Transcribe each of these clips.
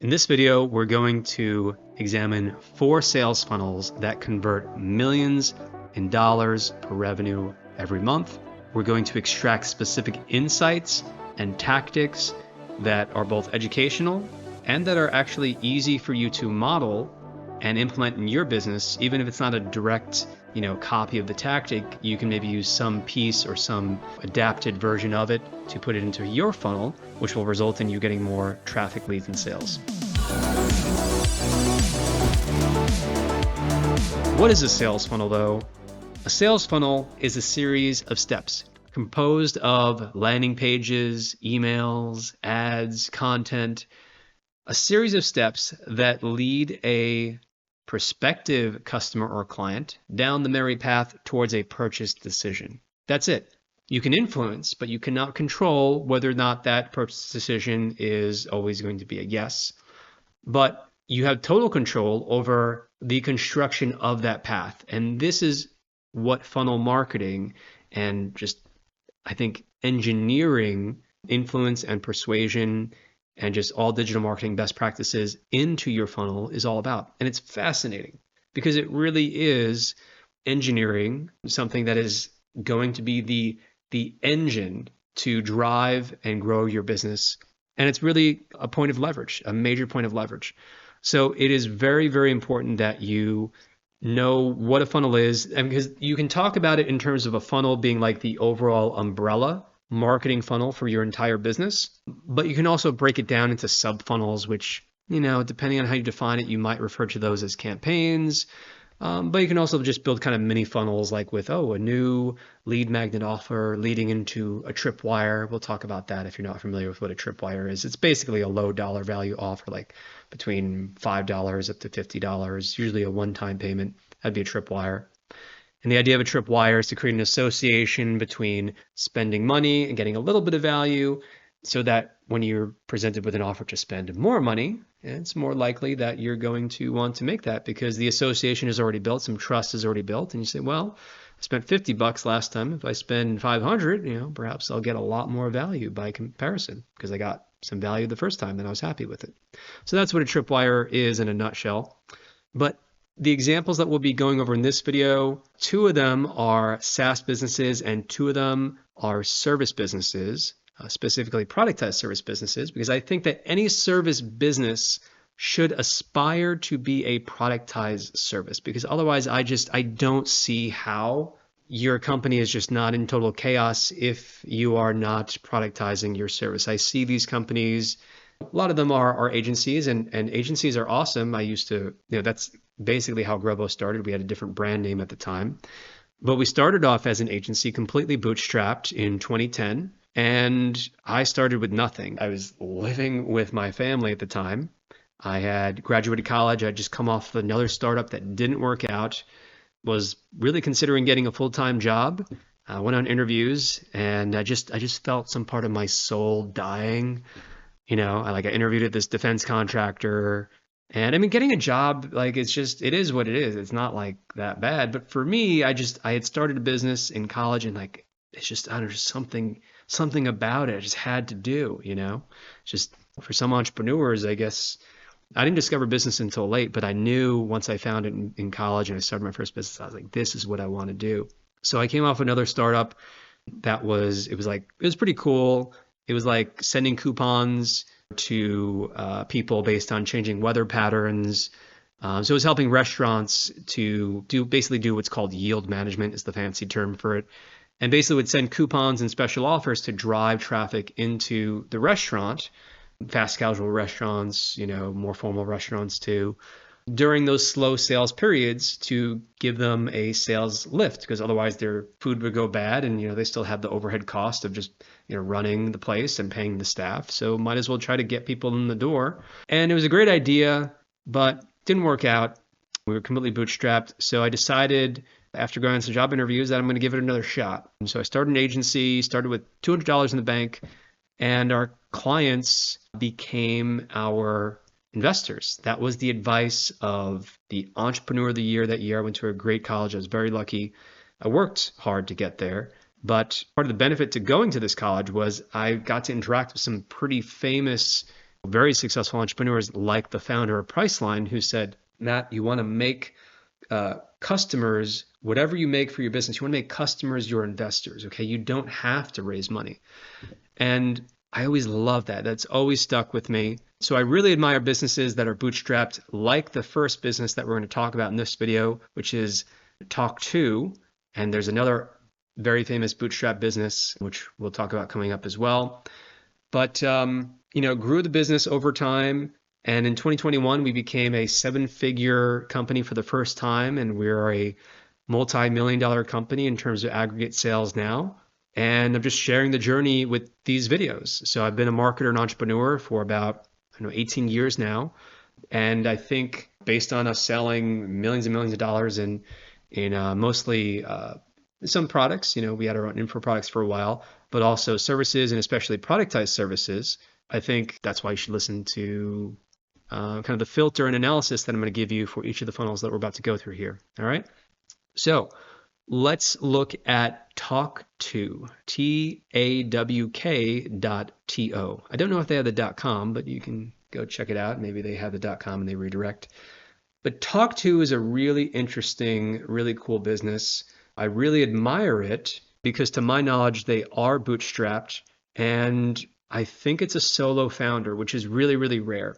In this video, we're going to examine 4 sales funnels that convert millions in dollars per revenue every month. We're going to extract specific insights and tactics that are both educational and that are actually easy for you to model and implement in your business. Even if it's not a direct, copy of the tactic, you can maybe use some piece or some adapted version of it to put it into your funnel, which will result in you getting more traffic, leads, and sales. What is a sales funnel, though? A sales funnel is a series of steps composed of landing pages, emails, ads, content, a series of steps that lead a prospective customer or client down the merry path towards a purchase decision. That's it. You can influence, but you cannot control whether or not that purchase decision is always going to be a yes. But you have total control over the construction of that path. And this is what funnel marketing and just, I think, engineering influence and persuasion and just all digital marketing best practices into your funnel is all about. And it's fascinating because it really is engineering something that is going to be the engine to drive and grow your business. And it's really a point of leverage, a major point of leverage. So it is very, very important that you know what a funnel is, and because you can talk about it in terms of a funnel being like the overall umbrella marketing funnel for your entire business, but you can also break it down into sub-funnels, which, depending on how you define it, you might refer to those as campaigns. But you can also just build kind of mini funnels like with, a new lead magnet offer leading into a tripwire. We'll talk about that if you're not familiar with what a tripwire is. It's basically a low dollar value offer, like between $5 up to $50, usually a one-time payment. That'd be a tripwire. And the idea of a tripwire is to create an association between spending money and getting a little bit of value so that when you're presented with an offer to spend more money, it's more likely that you're going to want to make that because the association is already built, some trust is already built. And you say, well, I spent $50 last time. If I spend 500, perhaps I'll get a lot more value by comparison because I got some value the first time and I was happy with it. So that's what a tripwire is in a nutshell. But the examples that we'll be going over in this video, 2 of them are SaaS businesses and 2 of them are service businesses, specifically productized service businesses, because I think that any service business should aspire to be a productized service, because otherwise I don't see how your company is just not in total chaos if you are not productizing your service. I see these companies, a lot of them are agencies, and agencies are awesome. I used to, that's basically how Grovo started. We had a different brand name at the time, but we started off as an agency completely bootstrapped in 2010. And I started with nothing. I was living with my family at the time. I had graduated college. I'd just come off another startup that didn't work out, was really considering getting a full-time job. I went on interviews and I just felt some part of my soul dying. I interviewed at this defense contractor, and I mean, getting a job, it is what it is. It's not like that bad. But for me, I had started a business in college and it's just, I don't know, just something about it I just had to do, just for some entrepreneurs, I guess. I didn't discover business until late, but I knew once I found it in college and I started my first business, I was like, this is what I want to do. So I came off another startup it was pretty cool. It was like sending coupons to people based on changing weather patterns. So it was helping restaurants to do what's called yield management is the fancy term for it. And basically would send coupons and special offers to drive traffic into the restaurant, fast casual restaurants, more formal restaurants too, during those slow sales periods to give them a sales lift, because otherwise their food would go bad and, they still have the overhead cost of just, running the place and paying the staff. So might as well try to get people in the door. And it was a great idea, but didn't work out. We were completely bootstrapped. So I decided after going on some job interviews that I'm going to give it another shot. And so I started an agency, started with $200 in the bank, and our clients became our investors. That was the advice of the entrepreneur of the year that year. I went to a great college. I was very lucky. I worked hard to get there. But part of the benefit to going to this college was I got to interact with some pretty famous Very successful entrepreneurs like the founder of Priceline, who said, Matt, you want to make customers, whatever you make for your business, you want to make customers your investors. Okay, you don't have to raise money. And I always love that. That's always stuck with me. So I really admire businesses that are bootstrapped, like the first business that we're going to talk about in this video, which is Talk2. And there's another very famous bootstrap business, which we'll talk about coming up as well. But, grew the business over time. And in 2021, we became a 7-figure company for the first time. And we're a multi-million-dollar company in terms of aggregate sales now. And I'm just sharing the journey with these videos. So I've been a marketer and entrepreneur for about 18 years now. And I think based on us selling millions and millions of dollars in mostly some products, we had our own info products for a while, but also services and especially productized services. I think that's why you should listen to kind of the filter and analysis that I'm going to give you for each of the funnels that we're about to go through here. All right. So let's look at Talk2, TAWK.TO. I don't know if they have the .com, but you can go check it out. Maybe they have the .com and they redirect. But Talk2 is a really interesting, really cool business. I really admire it because to my knowledge, they are bootstrapped, and I think it's a solo founder, which is really, really rare.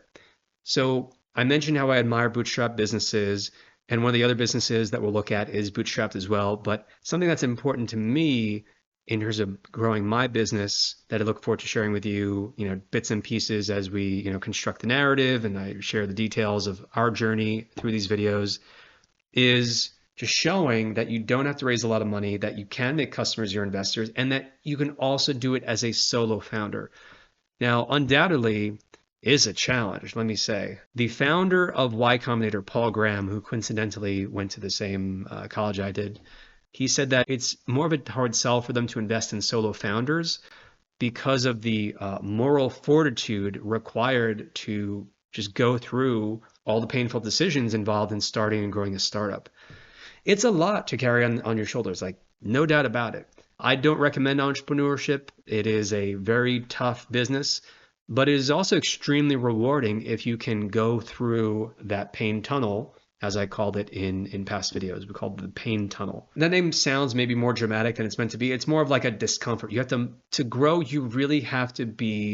So I mentioned how I admire bootstrap businesses, and one of the other businesses that we'll look at is bootstrapped as well. But something that's important to me in terms of growing my business that I look forward to sharing with you, bits and pieces as we, construct the narrative and I share the details of our journey through these videos, is just showing that you don't have to raise a lot of money, that you can make customers your investors, and that you can also do it as a solo founder. Now, undoubtedly, is a challenge, let me say. The founder of Y Combinator, Paul Graham, who coincidentally went to the same college I did, he said that it's more of a hard sell for them to invest in solo founders because of the moral fortitude required to just go through all the painful decisions involved in starting and growing a startup. It's a lot to carry on your shoulders, like no doubt about it. I don't recommend entrepreneurship. It is a very tough business, but it is also extremely rewarding if you can go through that pain tunnel, as I called it in past videos. We called it the pain tunnel. That name sounds maybe more dramatic than it's meant to be. It's more of like a discomfort. You have to grow, you really have to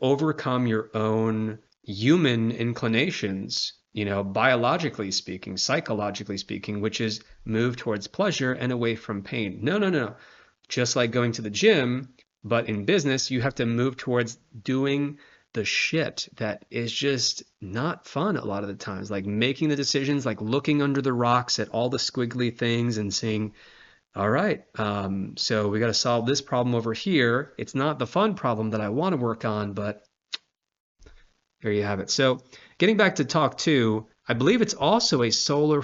overcome your own human inclinations, biologically speaking, psychologically speaking, which is move towards pleasure and away from pain. No. Just like going to the gym, but in business, you have to move towards doing the shit that is just not fun a lot of the times, like making the decisions, like looking under the rocks at all the squiggly things and saying, all right, so we got to solve this problem over here. It's not the fun problem that I want to work on, but there you have it. So getting back to Talk2, I believe it's also a solo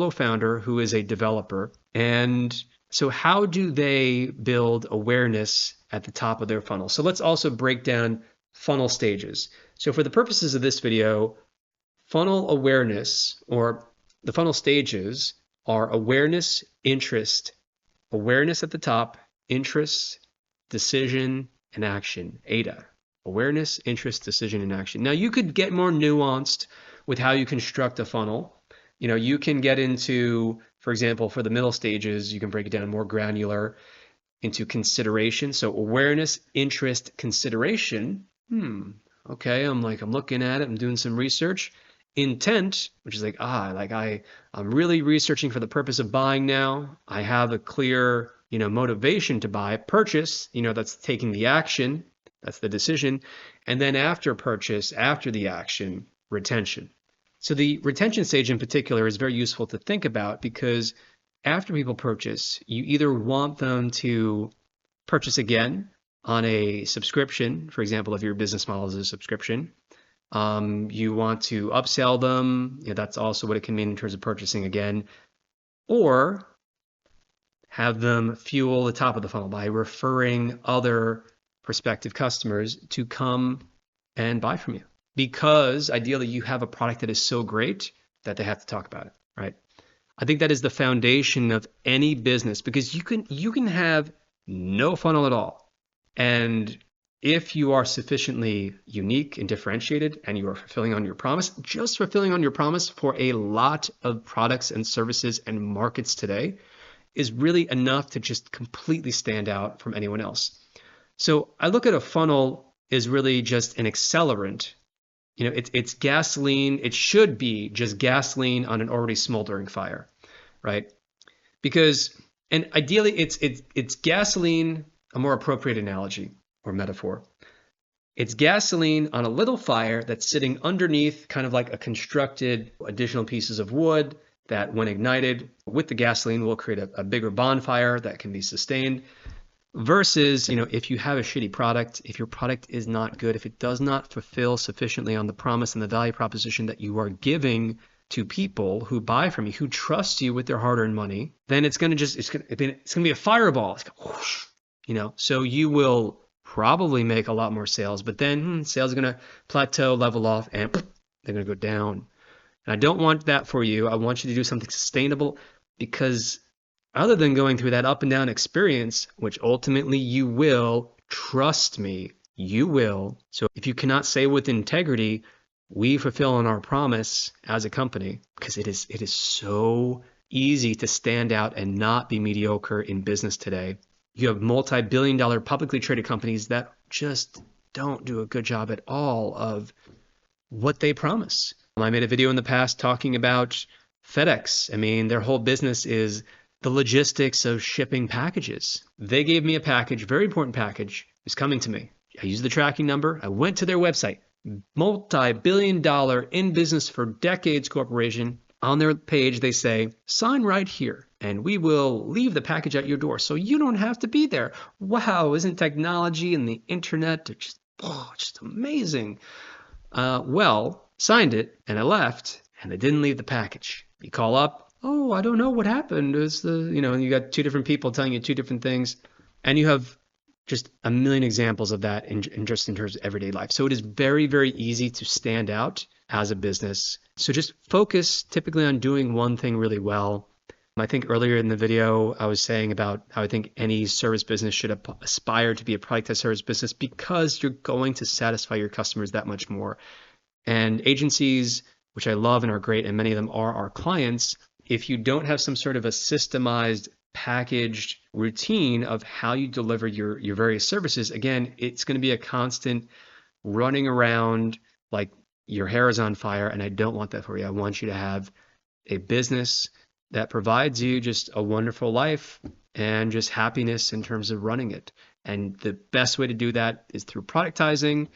founder who is a developer. And so how do they build awareness at the top of their funnel? So let's also break down funnel stages. So for the purposes of this video, funnel awareness, or the funnel stages, are awareness, interest, awareness at the top, interest, decision, and action, AIDA. Awareness, interest, decision, and action. Now you could get more nuanced with how you construct a funnel. You can get into, for example, for the middle stages, you can break it down more granular into consideration. So awareness, interest, consideration. Okay, I'm looking at it, I'm doing some research. Intent, which is I'm really researching for the purpose of buying now. I have a clear, motivation to buy. Purchase, that's taking the action. That's the decision. And then after purchase, after the action, retention. So the retention stage in particular is very useful to think about because after people purchase, you either want them to purchase again on a subscription. For example, if your business model is a subscription, you want to upsell them. That's also what it can mean in terms of purchasing again, or have them fuel the top of the funnel by referring other prospective customers to come and buy from you, because ideally you have a product that is so great that they have to talk about it, right? I think that is the foundation of any business, because you can have no funnel at all, and if you are sufficiently unique and differentiated and you are fulfilling on your promise, just fulfilling on your promise for a lot of products and services and markets today is really enough to just completely stand out from anyone else. So I look at a funnel as really just an accelerant. It's gasoline. It should be just gasoline on an already smoldering fire, right? And ideally it's gasoline, a more appropriate analogy or metaphor. It's gasoline on a little fire that's sitting underneath kind of like a constructed additional pieces of wood that when ignited with the gasoline will create a bigger bonfire that can be sustained. Versus, if you have a shitty product, if your product is not good, if it does not fulfill sufficiently on the promise and the value proposition that you are giving to people who buy from you, who trust you with their hard-earned money, then it's going to be a fireball. It's going to whoosh, so you will probably make a lot more sales, but then sales are going to plateau, level off, and they're going to go down. And I don't want that for you. I want you to do something sustainable, because other than going through that up and down experience, which ultimately you will, trust me, you will. So if you cannot say with integrity, we fulfill on our promise as a company, because it is so easy to stand out and not be mediocre in business today. You have multi-billion-dollar publicly traded companies that just don't do a good job at all of what they promise. I made a video in the past talking about FedEx. I mean, their whole business is the logistics of shipping packages. They gave me a package, very important package, is coming to me. I used the tracking number. I went to their website, multi-billion-dollar in business for decades corporation. On their page, they say, sign right here, and we will leave the package at your door so you don't have to be there. Wow, isn't technology and the internet just amazing? Signed it, and I left, and they didn't leave the package. You call up, oh, I don't know what happened. It's you got two different people telling you two different things, and you have just a million examples of that in terms of everyday life. So it is very, very easy to stand out as a business. So just focus typically on doing one thing really well. I think earlier in the video, I was saying about how I think any service business should aspire to be a product as service business, because you're going to satisfy your customers that much more. And agencies, which I love and are great, and many of them are our clients, if you don't have some sort of a systemized, packaged routine of how you deliver your various services, again, it's going to be a constant running around like your hair is on fire, and I don't want that for you. I want you to have a business that provides you just a wonderful life and just happiness in terms of running it. And the best way to do that is through productizing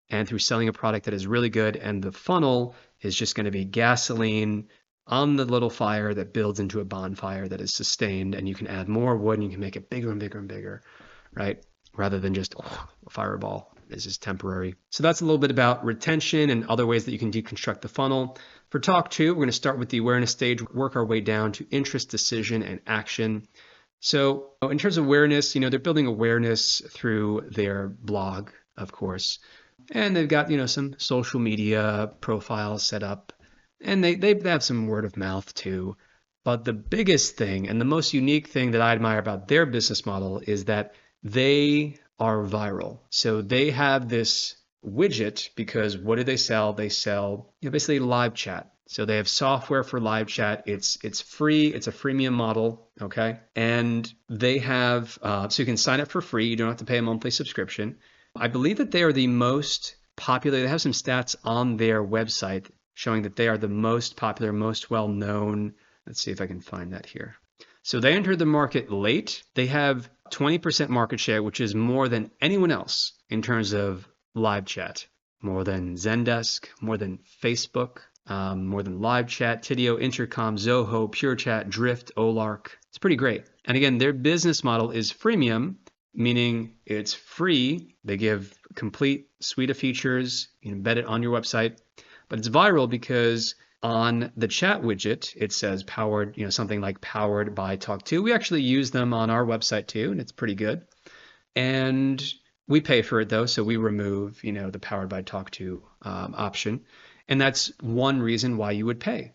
and through selling a product that is really good. And the funnel is just going to be gasoline on the little fire that builds into a bonfire that is sustained, and you can add more wood and you can make it bigger and bigger and bigger, right? Rather than just a fireball. This is temporary. So that's a little bit about retention and other ways that you can deconstruct the funnel. For talk 2, we're going to start with the awareness stage, work our way down to interest, decision, and action. So in terms of awareness, they're building awareness through their blog, of course. And they've got, some social media profiles set up. And they have some word of mouth too. But the biggest thing and the most unique thing that I admire about their business model is that they are viral. So they have this widget, because what do they sell? They sell basically live chat. So they have software for live chat. It's free. It's a freemium model. Okay. And they have, so you can sign up for free. You don't have to pay a monthly subscription. I believe that they are the most popular. They have some stats on their website showing that they are the most popular, most well-known. Let's see if I can find that here. So they entered the market late. They have 20% market share, which is more than anyone else in terms of live chat. More than Zendesk, more than Facebook, more than live chat, Tidio, Intercom, Zoho, PureChat, Drift, Olark. It's pretty great. And again, their business model is freemium, meaning it's free. They give a complete suite of features, you embed it on your website. But it's viral because on the chat widget, it says powered, something like powered by Talk2. We actually use them on our website too, and it's pretty good. And we pay for it though, so we remove, the powered by Talk2 option. And that's one reason why you would pay.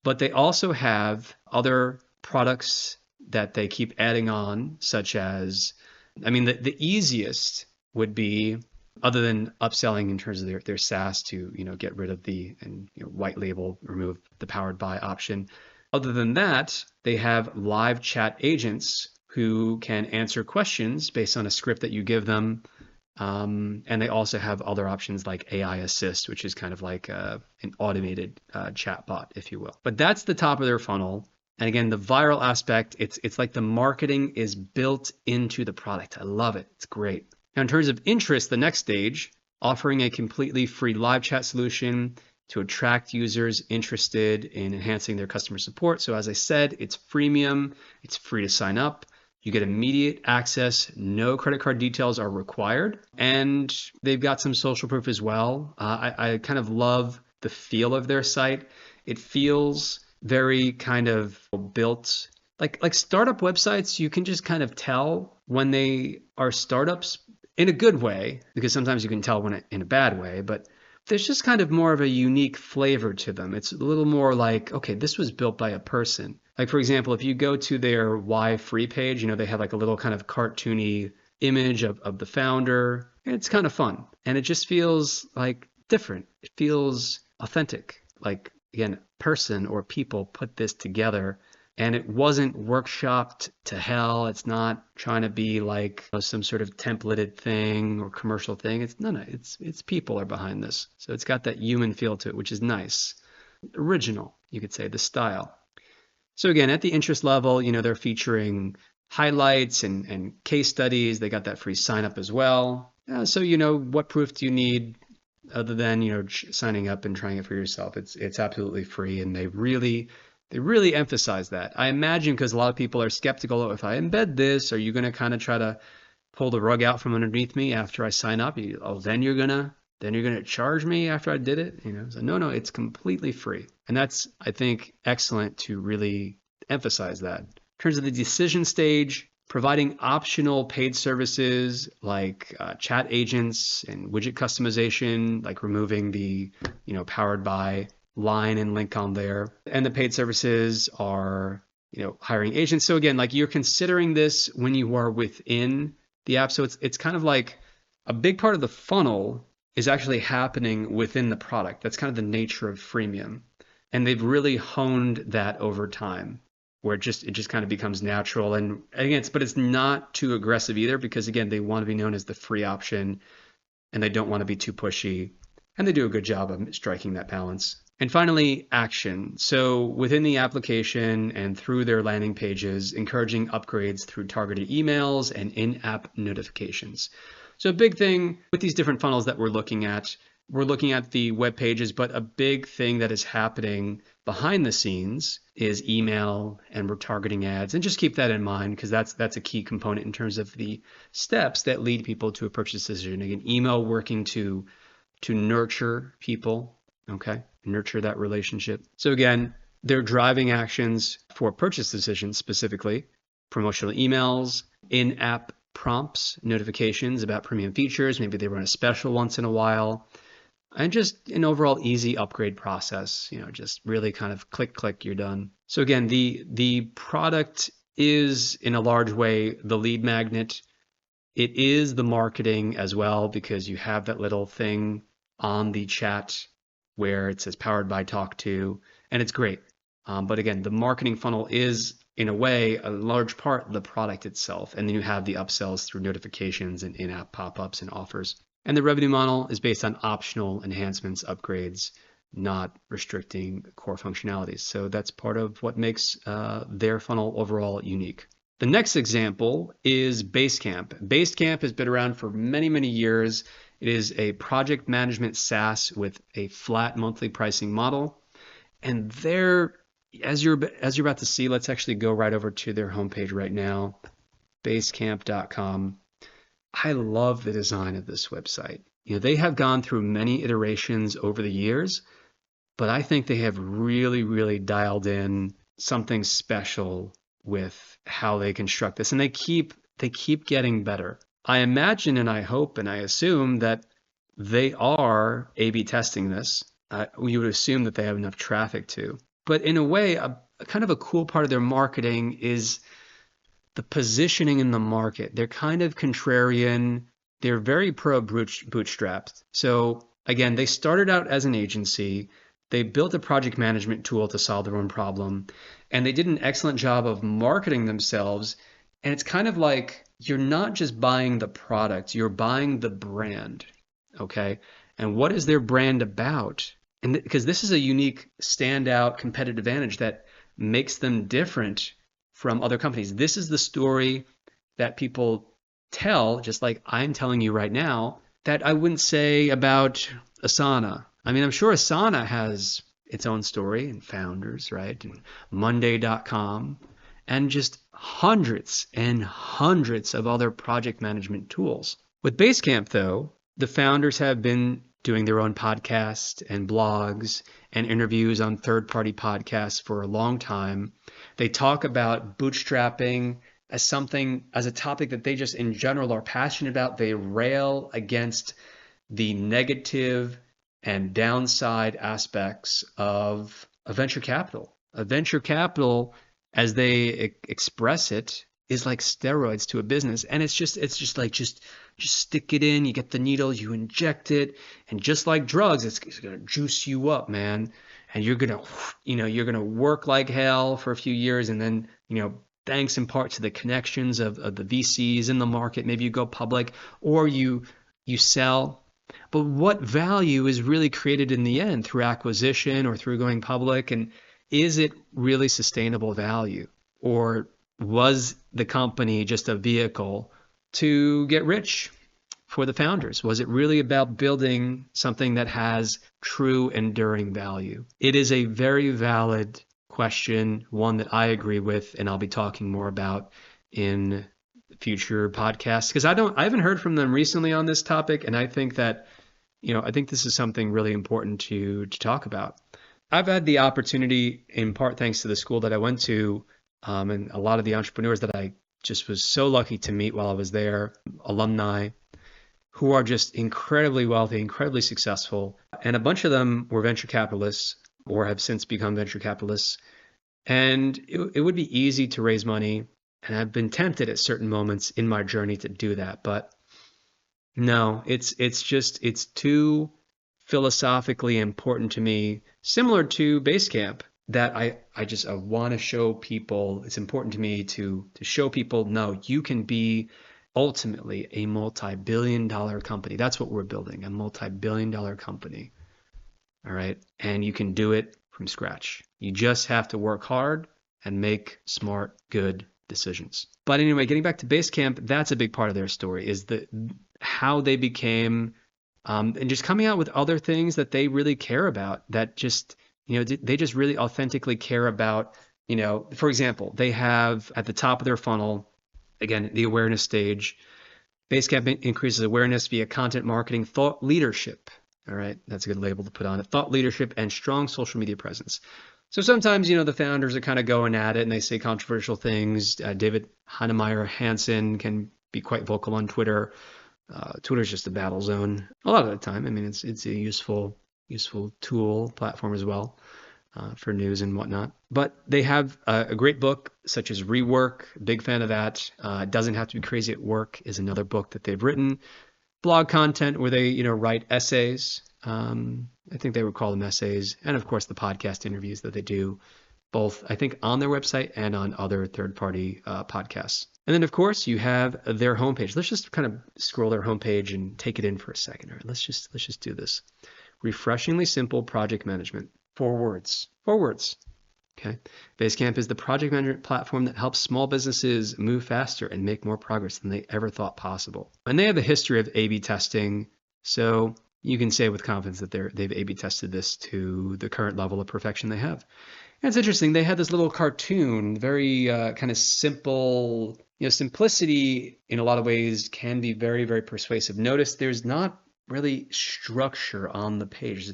But they also have other products that they keep adding on, such as, the easiest would be, other than upselling in terms of their SaaS to, get rid of the and white label, remove the powered by option. Other than that, they have live chat agents who can answer questions based on a script that you give them. And they also have other options like AI Assist, which is kind of like an automated chatbot, if you will. But that's the top of their funnel. And again, the viral aspect, it's like the marketing is built into the product. I love it. It's great. Now, in terms of interest, the next stage, offering a completely free live chat solution to attract users interested in enhancing their customer support. So as I said, it's freemium, it's free to sign up. You get immediate access, no credit card details are required, and they've got some social proof as well. I kind of love the feel of their site. It feels very kind of built, like startup websites. You can just kind of tell when they are startups in a good way, because sometimes you can tell when in a bad way, but there's just kind of more of a unique flavor to them. It's a little more like, okay, this was built by a person. Like, for example, if you go to their Why Free page, they have like a little kind of cartoony image of the founder. It's kind of fun. And it just feels like different. It feels authentic. Like, again, person or people put this together. And it wasn't workshopped to hell. It's not trying to be like some sort of templated thing or commercial thing. It's people are behind this. So it's got that human feel to it, which is nice. Original, you could say, the style. So again, at the interest level, they're featuring highlights and case studies. They got that free sign up as well. So what proof do you need other than signing up and trying it for yourself? It's absolutely free, and they really emphasize that. I imagine because a lot of people are skeptical. Oh, if I embed this, are you going to kind of try to pull the rug out from underneath me after I sign up? Then you're gonna charge me after I did it? So no, it's completely free, and that's, I think, excellent to really emphasize that. In terms of the decision stage, providing optional paid services like chat agents and widget customization, like removing the powered by line and link on there. And the paid services are, hiring agents. So again, like, you're considering this when you are within the app. So it's kind of like a big part of the funnel is actually happening within the product. That's kind of the nature of freemium. And they've really honed that over time, where it just kind of becomes natural. And again, but it's not too aggressive either, because again, they want to be known as the free option and they don't want to be too pushy. And they do a good job of striking that balance. And finally, action. So within the application and through their landing pages, encouraging upgrades through targeted emails and in-app notifications. So a big thing with these different funnels that we're looking at the web pages, but a big thing that is happening behind the scenes is email and retargeting ads. And just keep that in mind, because that's a key component in terms of the steps that lead people to a purchase decision. Again, email working to nurture people, okay? Nurture that relationship. So again, they're driving actions for purchase decisions, specifically promotional emails, in-app prompts, notifications about premium features. Maybe they run a special once in a while, and just an overall easy upgrade process. Just really kind of click, you're done. So again, the product is in a large way the lead magnet. It is the marketing as well, because you have that little thing on the chat where it says powered by Talk To, and it's great. But again, the marketing funnel is, in a way, a large part the product itself. And then you have the upsells through notifications and in-app pop-ups and offers. And the revenue model is based on optional enhancements, upgrades, not restricting core functionalities. So that's part of what makes their funnel overall unique. The next example is Basecamp. Basecamp has been around for many, many years. It is a project management SaaS with a flat monthly pricing model. And they're, as you're about to see, let's actually go right over to their homepage right now, basecamp.com. I love the design of this website. They have gone through many iterations over the years, but I think they have really, really dialed in something special with how they construct this, and they keep getting better. I imagine and I hope and I assume that they are A/B testing this. You would assume that they have enough traffic to. But in a way, a kind of a cool part of their marketing is the positioning in the market. They're kind of contrarian. they're very pro bootstrapped. So again, they started out as an agency. They built a project management tool to solve their own problem, and they did an excellent job of marketing themselves. And it's kind of like you're not just buying the product, you're buying the brand. Okay. And what is their brand about? And because this is a unique standout competitive advantage that makes them different from other companies. This is the story that people tell, just like I'm telling you right now, that I wouldn't say about Asana. I mean, I'm sure Asana has its own story and founders, right? And Monday.com, and just hundreds and hundreds of other project management tools. With Basecamp, though, the founders have been doing their own podcasts and blogs and interviews on third-party podcasts for a long time. They talk about bootstrapping as a topic that they just in general are passionate about. They rail against the negative and downside aspects of a venture capital. A venture capital, as they express it, is like steroids to a business. And it's just like, just stick it in, you get the needle, you inject it. And just like drugs, it's going to juice you up, man. And you're going to work like hell for a few years. And then, thanks in part to the connections of the VCs in the market, maybe you go public or you sell. But what value is really created in the end through acquisition or through going public? And is it really sustainable value? Or was the company just a vehicle to get rich for the founders? Was it really about building something that has true enduring value? It is a very valid question, one that I agree with, and I'll be talking more about in future podcasts, because I haven't heard from them recently on this topic, and I think that I think this is something really important to talk about. I've had the opportunity, in part thanks to the school that I went to, and a lot of the entrepreneurs that I just was so lucky to meet while I was there, alumni who are just incredibly wealthy, incredibly successful, and a bunch of them were venture capitalists or have since become venture capitalists. And it would be easy to raise money, and I've been tempted at certain moments in my journey to do that, but no, it's too philosophically important to me, similar to Basecamp, that I want to show people. It's important to me to show people, no, you can be ultimately a multi-billion-dollar company. That's what we're building, a multi-billion-dollar company. All right. And you can do it from scratch. You just have to work hard and make smart, good decisions. But anyway, getting back to Basecamp, that's a big part of their story, is how they became, and just coming out with other things that they really care about, that just, they just really authentically care about. For example, they have at the top of their funnel, again, the awareness stage. Basecamp increases awareness via content marketing, thought leadership. All right, that's a good label to put on it. Thought leadership and strong social media presence. So sometimes, the founders are kind of going at it and they say controversial things. David Heinemeier Hansen can be quite vocal on Twitter. Twitter's just a battle zone a lot of the time. I mean, it's a useful tool platform as well for news and whatnot. But they have a great book such as Rework. Big fan of that. Doesn't Have to Be Crazy at Work is another book that they've written. Blog content where they, write essays. I think they would call them essays. And of course, the podcast interviews that they do, both, I think, on their website and on other third-party podcasts. And then, of course, you have their homepage. Let's just kind of scroll their homepage and take it in for a second. All right, let's just do this. Refreshingly simple project management. 4 words. 4 words. Okay. Basecamp is the project management platform that helps small businesses move faster and make more progress than they ever thought possible. And they have a history of A/B testing, so you can say with confidence that they've A/B tested this to the current level of perfection they have. And it's interesting. They had this little cartoon, very kind of simple. Simplicity in a lot of ways can be very, very persuasive. Notice there's not really structure on the page.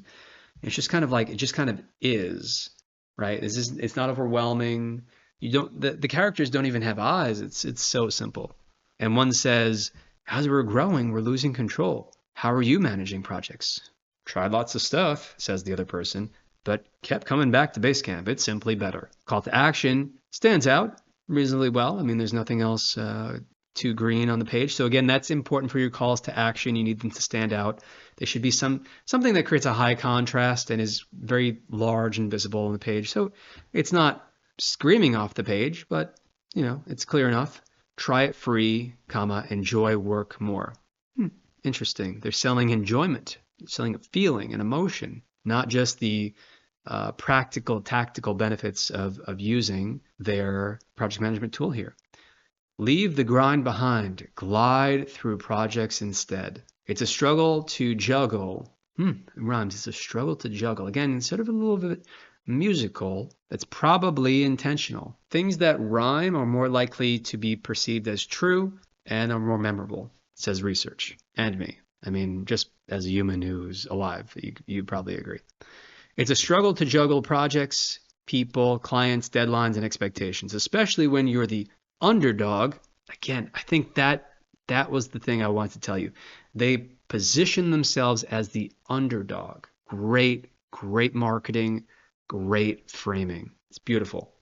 It's just kind of like, it just kind of is. Right? It's not overwhelming. The characters don't even have eyes. It's so simple. And one says, as we're growing, we're losing control. How are you managing projects? Tried lots of stuff, says the other person, but kept coming back to Basecamp. It's simply better. Call to action stands out reasonably well. I mean, there's nothing else too green on the page. So again, that's important for your calls to action. You need them to stand out. They should be something that creates a high contrast and is very large and visible on the page. So it's not screaming off the page, but it's clear enough. Try it free, enjoy work more. Interesting. They're selling enjoyment, selling a feeling, an emotion, not just the practical, tactical benefits of using their project management tool here. Leave the grind behind. Glide through projects instead. It's a struggle to juggle. It rhymes. It's a struggle to juggle. Again, instead of a little bit musical, that's probably intentional. Things that rhyme are more likely to be perceived as true and are more memorable, says research. And me. I mean, just as a human who's alive, you probably agree. It's a struggle to juggle projects, people, clients, deadlines, and expectations, especially when you're the underdog. Again, I think that was the thing I wanted to tell you. They position themselves as the underdog. Great marketing, great framing. It's beautiful.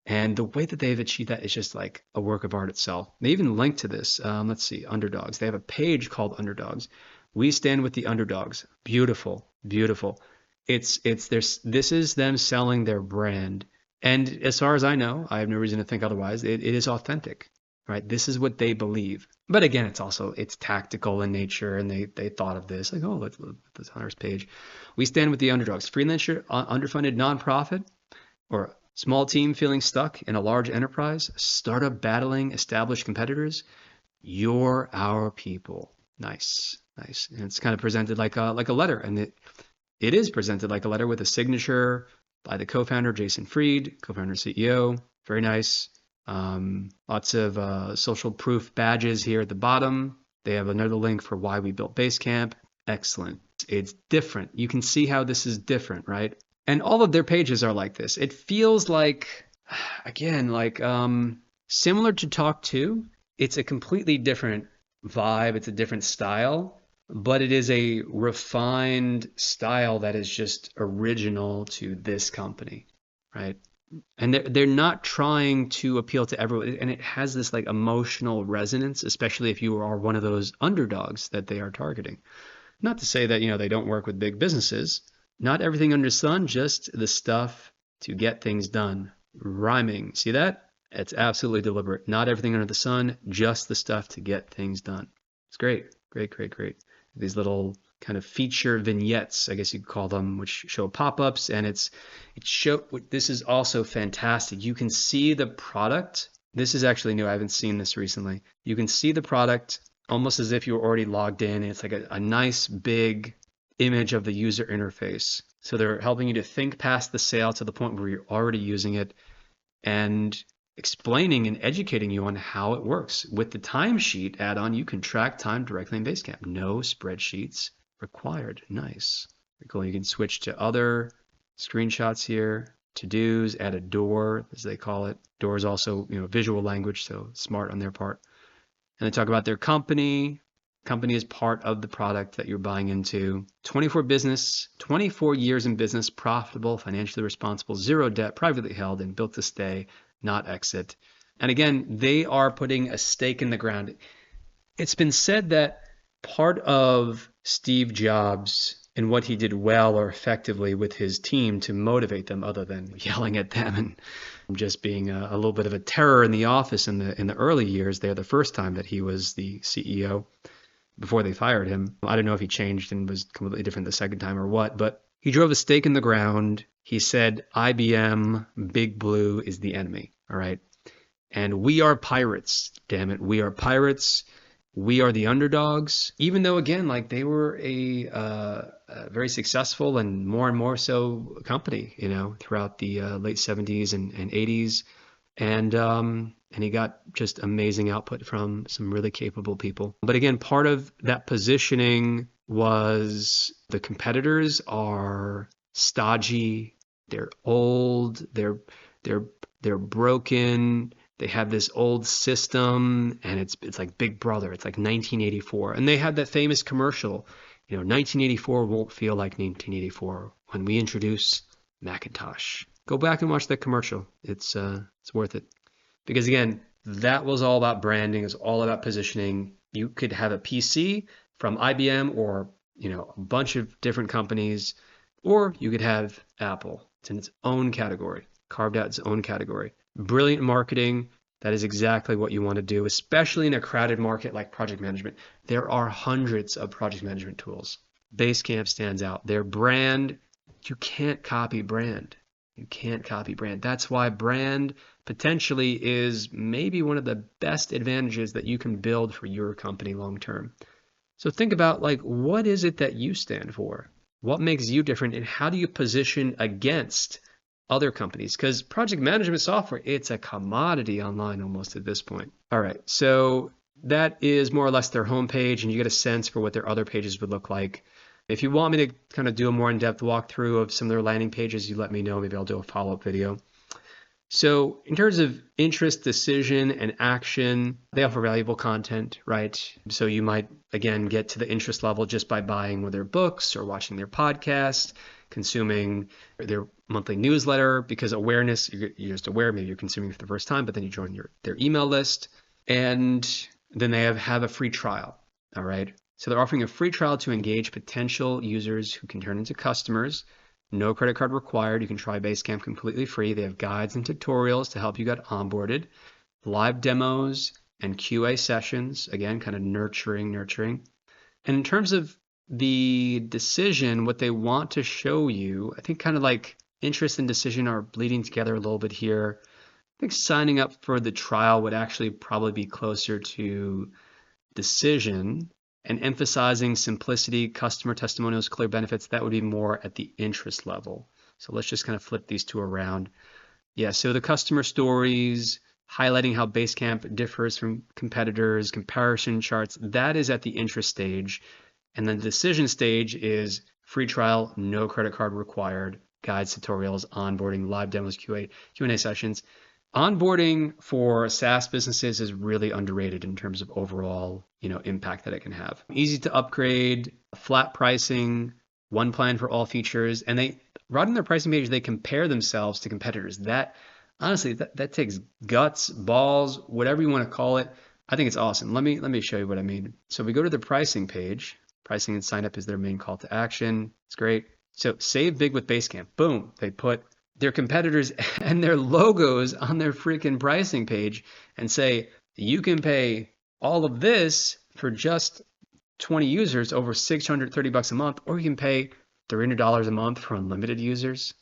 And the way that they've achieved that is just like a work of art itself. They even link to this. Let's see, underdogs. They have a page called Underdogs. We stand with the underdogs. Beautiful, beautiful. This is them selling their brand. And as far as I know, I have no reason to think otherwise. It is authentic, right? This is what they believe. But again, it's tactical in nature, and they thought of this like, oh, let's put this on our page. We stand with the underdogs. Freelancer, underfunded nonprofit, or small team feeling stuck in a large enterprise, startup battling established competitors. You're our people. Nice. And it's kind of presented like a letter, and it is presented like a letter with a signature by the co-founder, Jason Fried, co-founder CEO. Very nice. Lots of social proof badges here at the bottom. They have another link for why we built Basecamp. Excellent. It's different. You can see how this is different, right? And all of their pages are like this. It feels like, again, similar to Talk 2. It's a completely different vibe. It's a different style. But it is a refined style that is just original to this company, right? And they're not trying to appeal to everyone. And it has this like emotional resonance, especially if you are one of those underdogs that they are targeting. Not to say that, they don't work with big businesses. Not everything under the sun, just the stuff to get things done. Rhyming. See that? It's absolutely deliberate. Not everything under the sun, just the stuff to get things done. It's great. Great. These little kind of feature vignettes, I guess you could call them, which show pop-ups, and this is also fantastic. You can see the product. This is actually new. I haven't seen this recently. You can see the product almost as if you were already logged in. It's like a nice big image of the user interface. So they're helping you to think past the sale to the point where you're already using it, and explaining and educating you on how it works. With the timesheet add-on, you can track time directly in Basecamp. No spreadsheets required. Nice. Very cool. You can switch to other screenshots here, to-dos, add a door, as they call it. Door is also, visual language, so smart on their part. And they talk about their company. Company is part of the product that you're buying into. 24 years in business, profitable, financially responsible, zero debt, privately held, and built to stay, not exit. And again, they are putting a stake in the ground. It's been said that part of Steve Jobs and what he did well or effectively with his team to motivate them, other than yelling at them and just being a little bit of a terror in the office in the early years there, the first time that he was the CEO, before they fired him. I don't know if he changed and was completely different the second time or what, but he drove a stake in the ground. He said, IBM, Big Blue is the enemy, all right? And we are pirates, damn it. We are pirates. We are the underdogs. Even though, again, they were a very successful and more so company, throughout the late 70s and 80s. And he got just amazing output from some really capable people. But again, part of that positioning was the competitors are stodgy, they're old, they're broken, they have this old system, and it's like Big Brother. It's like 1984. And they had that famous commercial, 1984 won't feel like 1984 when we introduce Macintosh. Go back and watch that commercial. It's worth it. Because again, That was all about branding. It was all about positioning. You could have a PC from IBM or a bunch of different companies, or you could have Apple. It's in its own category, carved out its own category. Brilliant marketing. That is exactly what you want to do, especially in a crowded market like project management. There are hundreds of project management tools. Basecamp stands out. Their brand, you can't copy brand. You can't copy brand. That's why brand potentially is maybe one of the best advantages that you can build for your company long term. So think about like, what is it that you stand for? What makes you different, and how do you position against other companies? Because project management software, it's a commodity online almost at this point. All right, so that is more or less their homepage, and you get a sense for what their other pages would look like. If you want me to kind of do a more in-depth walkthrough of some of their landing pages, you let me know. Maybe I'll do a follow-up video. So in terms of interest, decision, and action, they offer valuable content, right? So you might, again, get to the interest level just by buying one of their books or watching their podcast, consuming their monthly newsletter, because awareness, you're just aware, maybe you're consuming for the first time, but then you join their email list. And then they have a free trial, all right? So they're offering a free trial to engage potential users who can turn into customers. No credit card required. You can try Basecamp completely free. They have guides and tutorials to help you get onboarded, live demos and QA sessions. Again, kind of nurturing. And in terms of the decision, what they want to show you, I think kind of like interest and decision are bleeding together a little bit here. I think signing up for the trial would actually probably be closer to decision, and emphasizing simplicity, customer testimonials, clear benefits, that would be more at the interest level. So let's just kind of flip these two around. Yeah, so the customer stories, highlighting how Basecamp differs from competitors, comparison charts, that is at the interest stage. And then the decision stage is free trial, no credit card required, guides, tutorials, onboarding, live demos, Q&A sessions. Onboarding for SaaS businesses is really underrated in terms of overall, impact that it can have. Easy to upgrade, flat pricing, one plan for all features, and they, right on their pricing page, they compare themselves to competitors. That honestly, that takes guts, balls, whatever you want to call it. I think it's awesome. Let me show you what I mean. So we go to the pricing page. Pricing and sign up is their main call to action. It's great. So save big with Basecamp. Boom. They put their competitors and their logos on their freaking pricing page and say, you can pay all of this for just 20 users over $630 a month, or you can pay $300 a month for unlimited users.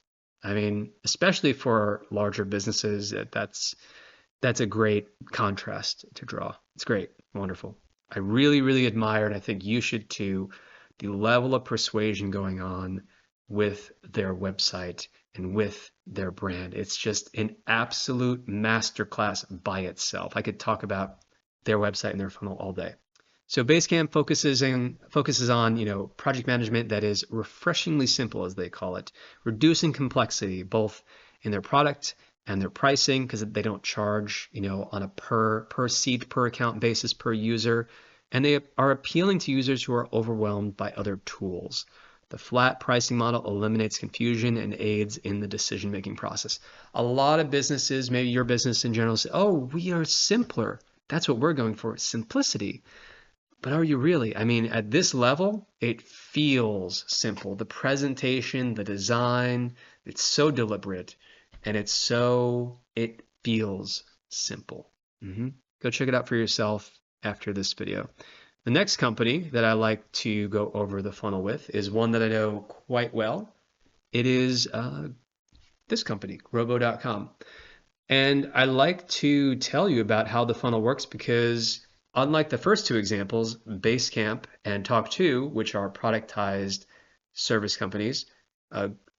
I mean, especially for larger businesses, that's a great contrast to draw. It's great. Wonderful. I really admire, and I think you should too, the level of persuasion going on with their website and with their brand. It's just an absolute masterclass by itself. I could talk about their website and their funnel all day. So Basecamp focuses on, project management that is refreshingly simple, as they call it, reducing complexity both in their product and their pricing, because they don't charge, on a per seat, per account basis, per user, and they are appealing to users who are overwhelmed by other tools. The flat pricing model eliminates confusion and aids in the decision-making process. A lot of businesses, maybe your business in general, say, oh, we are simpler. That's what we're going for, simplicity. But are you really? I mean, at this level, it feels simple. The presentation, the design, it's so deliberate, and it feels simple. Go check it out for yourself after this video. The next company that I like to go over the funnel with is one that I know quite well. It is this company, Grobo.com. And I like to tell you about how the funnel works because unlike the first two examples, Basecamp and Talk2, which are productized service companies,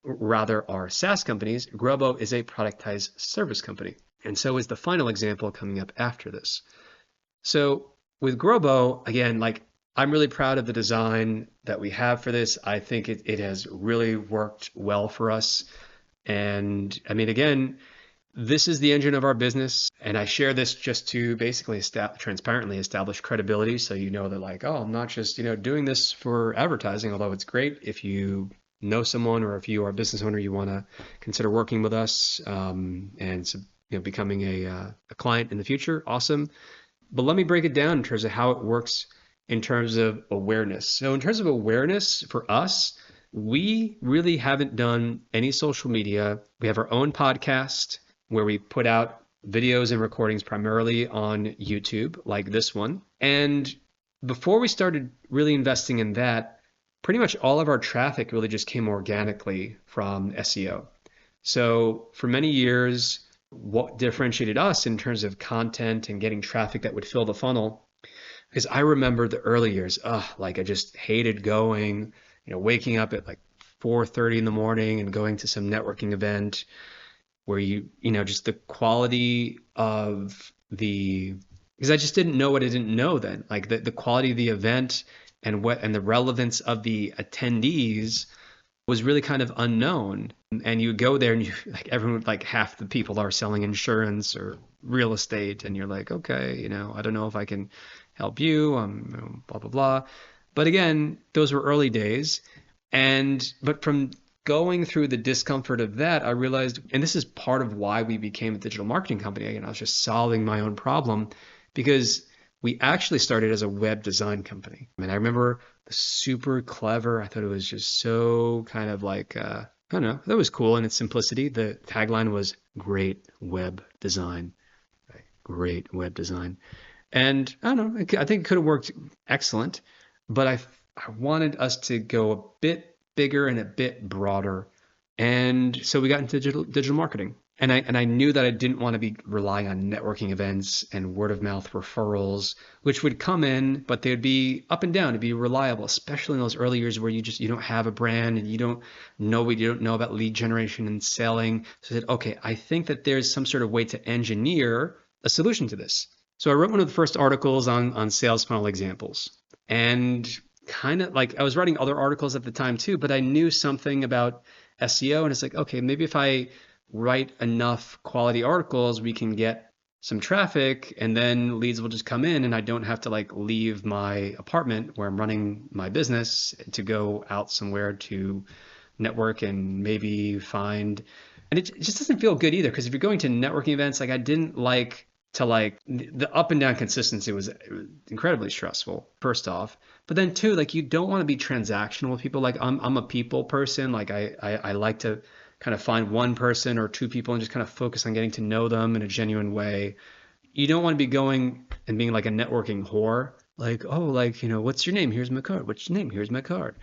rather are SaaS companies, Grobo is a productized service company. And so is the final example coming up after this. So with Grobo, again, I'm really proud of the design that we have for this. I think it has really worked well for us. And I mean, again, this is the engine of our business. And I share this just to basically transparently establish credibility. So you know that I'm not just, doing this for advertising, although it's great if you know someone or if you are a business owner, you want to consider working with us and becoming a client in the future. Awesome. But let me break it down in terms of how it works in terms of awareness. So in terms of awareness for us, we really haven't done any social media. We have our own podcast where we put out videos and recordings primarily on YouTube, like this one. And before we started really investing in that, pretty much all of our traffic really just came organically from SEO. So for many years, what differentiated us in terms of content and getting traffic that would fill the funnel, because I remember the early years, like I just hated going, waking up at like 4:30 in the morning and going to some networking event where just the quality of because I just didn't know what I didn't know then, like the quality of the event and the relevance of the attendees was really kind of unknown. And you would go there and like everyone, like half the people are selling insurance or real estate. And you're like, okay, I don't know if I can help you, blah, blah, blah. But again, those were early days. But from going through the discomfort of that, I realized, and this is part of why we became a digital marketing company. Again, I was just solving my own problem because we actually started as a web design company. I mean, I remember super clever. I thought it was just so kind of like, I don't know, that was cool in its simplicity. The tagline was great web design, right? Great web design. And I don't know, I think it could have worked excellent, but I wanted us to go a bit bigger and a bit broader. And so we got into digital marketing. And I knew that I didn't want to be relying on networking events and word of mouth referrals, which would come in, but they'd be up and down to be reliable, especially in those early years where you don't have a brand and you don't know about lead generation and selling. So I said, okay, I think that there's some sort of way to engineer a solution to this. So I wrote one of the first articles on sales funnel examples, and kind of like I was writing other articles at the time too, but I knew something about SEO, and it's like, okay, maybe if I write enough quality articles, we can get some traffic and then leads will just come in and I don't have to like leave my apartment where I'm running my business to go out somewhere to network and maybe find, and it just doesn't feel good either. Because if you're going to networking events, like I didn't like to like the up and down consistency was incredibly stressful, first off. But then two, like you don't want to be transactional with people. Like I'm a people person. Like I like to kind of find one person or two people and just kind of focus on getting to know them in a genuine way. You don't want to be going and being like a networking whore. Like, oh, like, what's your name? Here's my card. What's your name? Here's my card.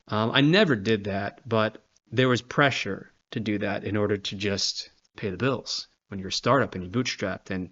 I never did that, but there was pressure to do that in order to just pay the bills when you're a startup and you're bootstrapped and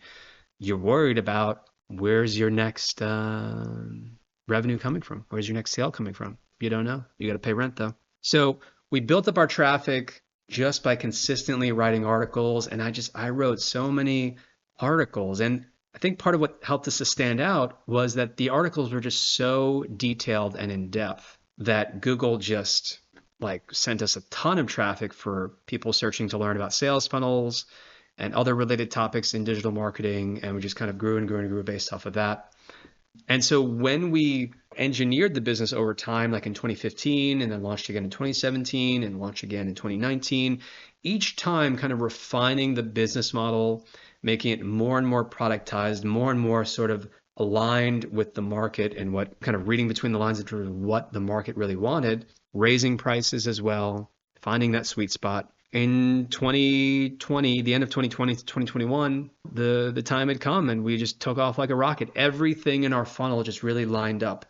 you're worried about where's your next revenue coming from? Where's your next sale coming from? You don't know. You got to pay rent though. So we built up our traffic just by consistently writing articles. And I wrote so many articles. And I think part of what helped us to stand out was that the articles were just so detailed and in depth that Google just like sent us a ton of traffic for people searching to learn about sales funnels and other related topics in digital marketing. And we just kind of grew and grew and grew based off of that. And so when we engineered the business over time, like in 2015, and then launched again in 2017 and launched again in 2019, each time kind of refining the business model, making it more and more productized, more and more sort of aligned with the market and what kind of reading between the lines in terms of what the market really wanted, raising prices as well, finding that sweet spot. In 2020, the end of 2020 to 2021, the time had come and we just took off like a rocket. Everything in our funnel just really lined up.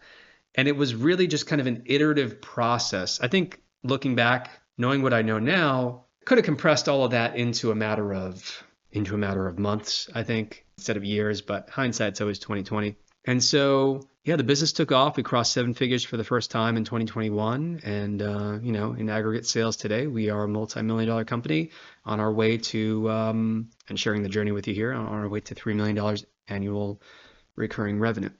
And it was really just kind of an iterative process. I think looking back, knowing what I know now, could have compressed all of that into a matter of months, I think, instead of years, but hindsight's always 2020. And so, yeah, the business took off. We crossed seven figures for the first time in 2021. And, in aggregate sales today, we are a multi-million-dollar company on our way to, and sharing the journey with you here, on our way to $3 million annual recurring revenue.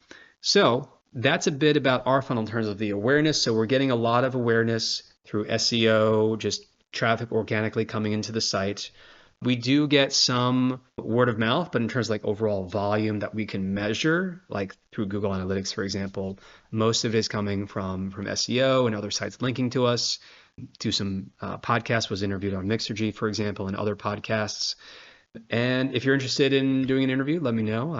So that's a bit about our funnel in terms of the awareness. So we're getting a lot of awareness through SEO, just traffic organically coming into the site. We do get some word of mouth, but in terms of like overall volume that we can measure, like through Google Analytics, for example, most of it is coming from SEO and other sites linking to us. Do some podcasts, was interviewed on Mixergy, for example, and other podcasts. And if you're interested in doing an interview, let me know.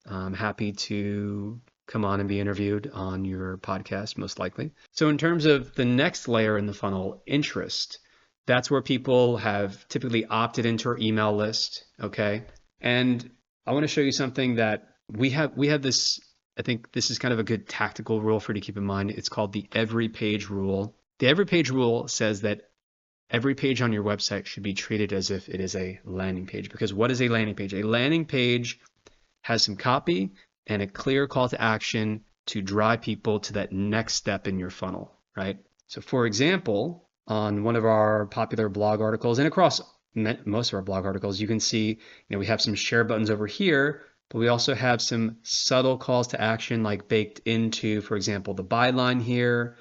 I'm happy to come on and be interviewed on your podcast, most likely. So in terms of the next layer in the funnel, interest, that's where people have typically opted into our email list, okay? And I want to show you something that we have this, I think this is kind of a good tactical rule for you to keep in mind. It's called the every page rule. The every page rule says that every page on your website should be treated as if it is a landing page. Because what is a landing page? A landing page has some copy and a clear call to action to drive people to that next step in your funnel, right? So for example, on one of our popular blog articles and across most of our blog articles, you can see, we have some share buttons over here, but we also have some subtle calls to action like baked into, for example, the byline here,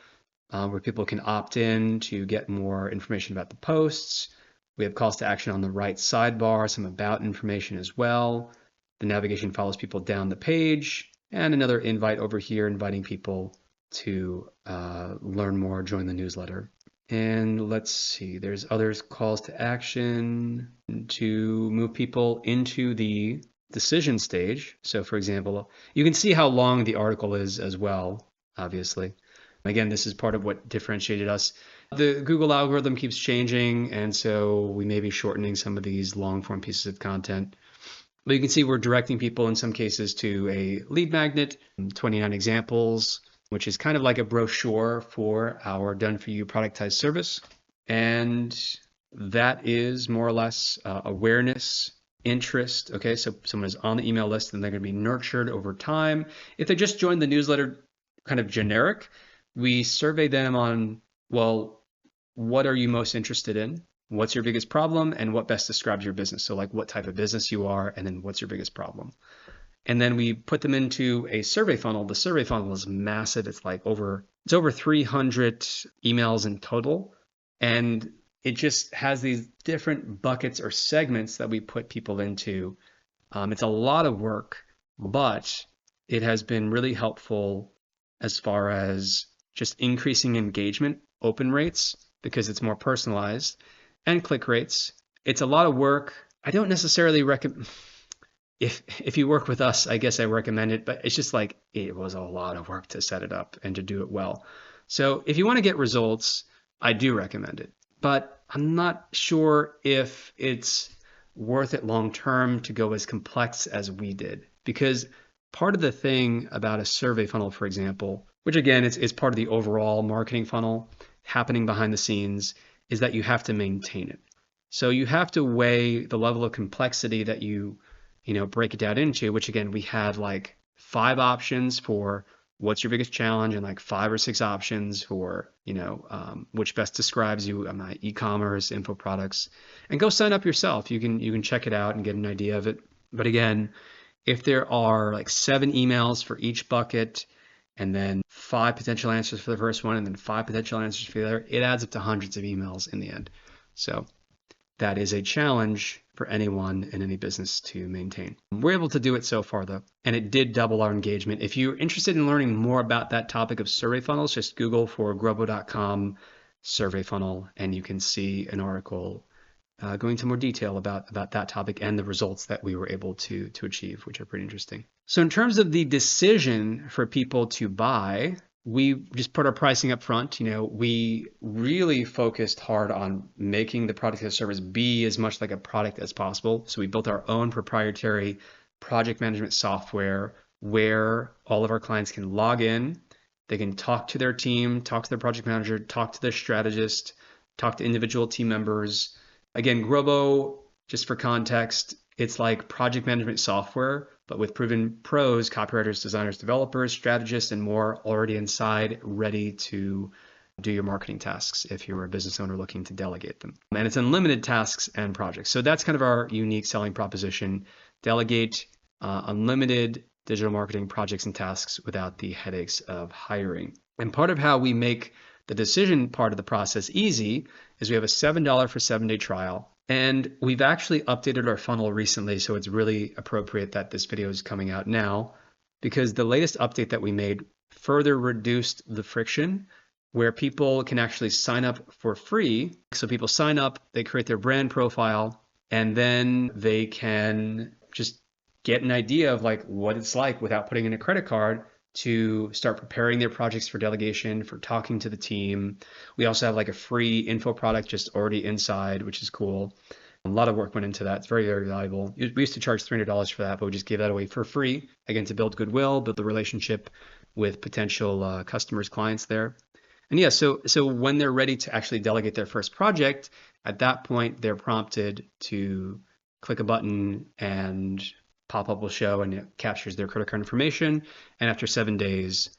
where people can opt in to get more information about the posts. We have calls to action on the right sidebar, some about information as well. The navigation follows people down the page, and another invite over here inviting people to learn more, join the newsletter. And let's see, there's others calls to action to move people into the decision stage. So for example, you can see how long the article is as well, obviously. Again, this is part of what differentiated us. The Google algorithm keeps changing, and so we may be shortening some of these long form pieces of content. But you can see we're directing people in some cases to a lead magnet, 29 examples, which is kind of like a brochure for our done-for-you productized service. And that is more or less awareness, interest. Okay, so someone is on the email list and they're going to be nurtured over time. If they just joined the newsletter kind of generic, we survey them on, well, what are you most interested in? What's your biggest problem? And what best describes your business? So like what type of business you are, and then what's your biggest problem? And then we put them into a survey funnel. The survey funnel is massive. It's over 300 emails in total. And it just has these different buckets or segments that we put people into. It's a lot of work, but it has been really helpful as far as just increasing engagement, open rates, because it's more personalized, and click rates. It's a lot of work. I don't necessarily recommend, if you work with us, I guess I recommend it, but it's just it was a lot of work to set it up and to do it well. So if you want to get results, I do recommend it, but I'm not sure if it's worth it long term to go as complex as we did, because part of the thing about a survey funnel, for example, which again is part of the overall marketing funnel happening behind the scenes, is that you have to maintain it. So you have to weigh the level of complexity that you break it down into, which again, we had 5 options for what's your biggest challenge and 5 or 6 options for, which best describes you on my e-commerce, info products, and go sign up yourself. You can check it out and get an idea of it. But again, if there are 7 emails for each bucket, and then 5 potential answers for the first one, and then 5 potential answers for the other, it adds up to hundreds of emails in the end. So that is a challenge for anyone in any business to maintain. We're able to do it so far though, and it did double our engagement. If you're interested in learning more about that topic of survey funnels, just Google for Grobo.com survey funnel, and you can see an article going into more detail about that topic and the results that we were able to achieve, which are pretty interesting. So in terms of the decision for people to buy, we just put our pricing up front. We really focused hard on making the product or service be as much like a product as possible. So we built our own proprietary project management software where all of our clients can log in, they can talk to their team, talk to their project manager, talk to their strategist, talk to individual team members. Again, Grobo, just for context, it's like project management software, but with proven pros, copywriters, designers, developers, strategists, and more already inside, ready to do your marketing tasks if you're a business owner looking to delegate them. And it's unlimited tasks and projects. So that's kind of our unique selling proposition. Delegate unlimited digital marketing projects and tasks without the headaches of hiring. And part of how we make the decision part of the process easy is we have a $7 for 7-day trial. And we've actually updated our funnel recently, so it's really appropriate that this video is coming out now, because the latest update that we made further reduced the friction where people can actually sign up for free. So people sign up, they create their brand profile, and then they can just get an idea of like what it's like without putting in a credit card to start preparing their projects for delegation, for talking to the team. We also have like a free info product just already inside, which is cool. A lot of work went into that. It's very, very valuable. We used to charge $300 for that, but we just gave that away for free, again, to build goodwill, build the relationship with potential customers, clients there. And yeah, so when they're ready to actually delegate their first project, at that point, they're prompted to click a button and pop-up will show and it captures their credit card information. And after 7 days,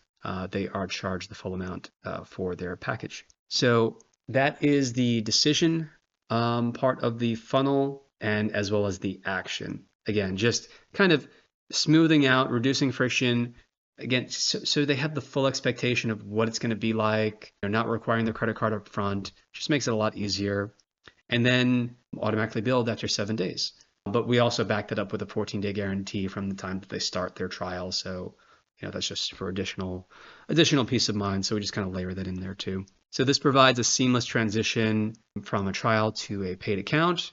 they are charged the full amount for their package. So that is the decision part of the funnel, and as well as the action. Again, just kind of smoothing out, reducing friction. Again, so they have the full expectation of what it's going to be like. They're not requiring their credit card up front. Just makes it a lot easier. And then automatically billed after 7 days. But we also back that up with a 14-day guarantee from the time that they start their trial. So, that's just for additional peace of mind. So we just kind of layer that in there too. So this provides a seamless transition from a trial to a paid account,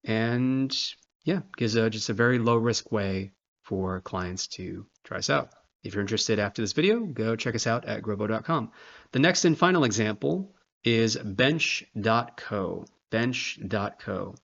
and yeah, gives just a very low risk way for clients to try us out. If you're interested after this video, go check us out at growbo.com. The next and final example is bench.co. Bench.co.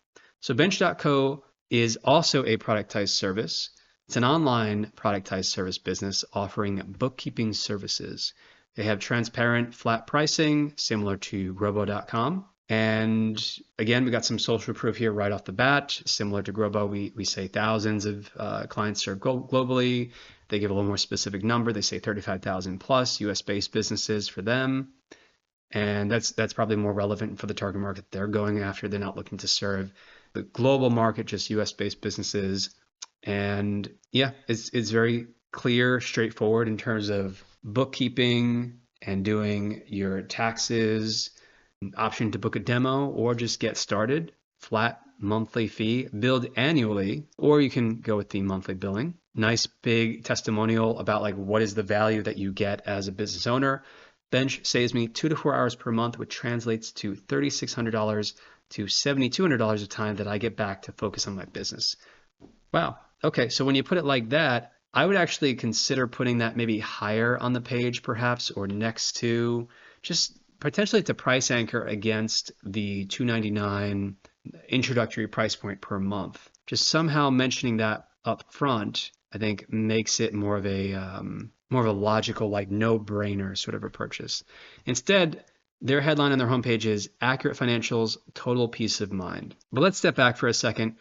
So bench.co is also a productized service. It's an online productized service business offering bookkeeping services. They have transparent, flat pricing, similar to Grobo.com. And again, we got some social proof here right off the bat. Similar to Grobo, we say thousands of clients served globally. They give a little more specific number. They say 35,000 plus US-based businesses for them. And that's probably more relevant for the target market they're going after. They're not looking to serve the global market, just US-based businesses. And yeah, it's very clear, straightforward in terms of bookkeeping and doing your taxes, option to book a demo or just get started, flat monthly fee, billed annually, or you can go with the monthly billing. Nice big testimonial about like what is the value that you get as a business owner. Bench saves me 2 to 4 hours per month, which translates to $3,600 to $7,200 of time that I get back to focus on my business. Wow. Okay, so when you put it like that, I would actually consider putting that maybe higher on the page perhaps, or next to, just potentially to price anchor against the $299 introductory price point per month. Just somehow mentioning that up front, I think makes it more of a logical, like no-brainer sort of a purchase. Instead, their headline on their homepage is accurate financials, total peace of mind. But let's step back for a second.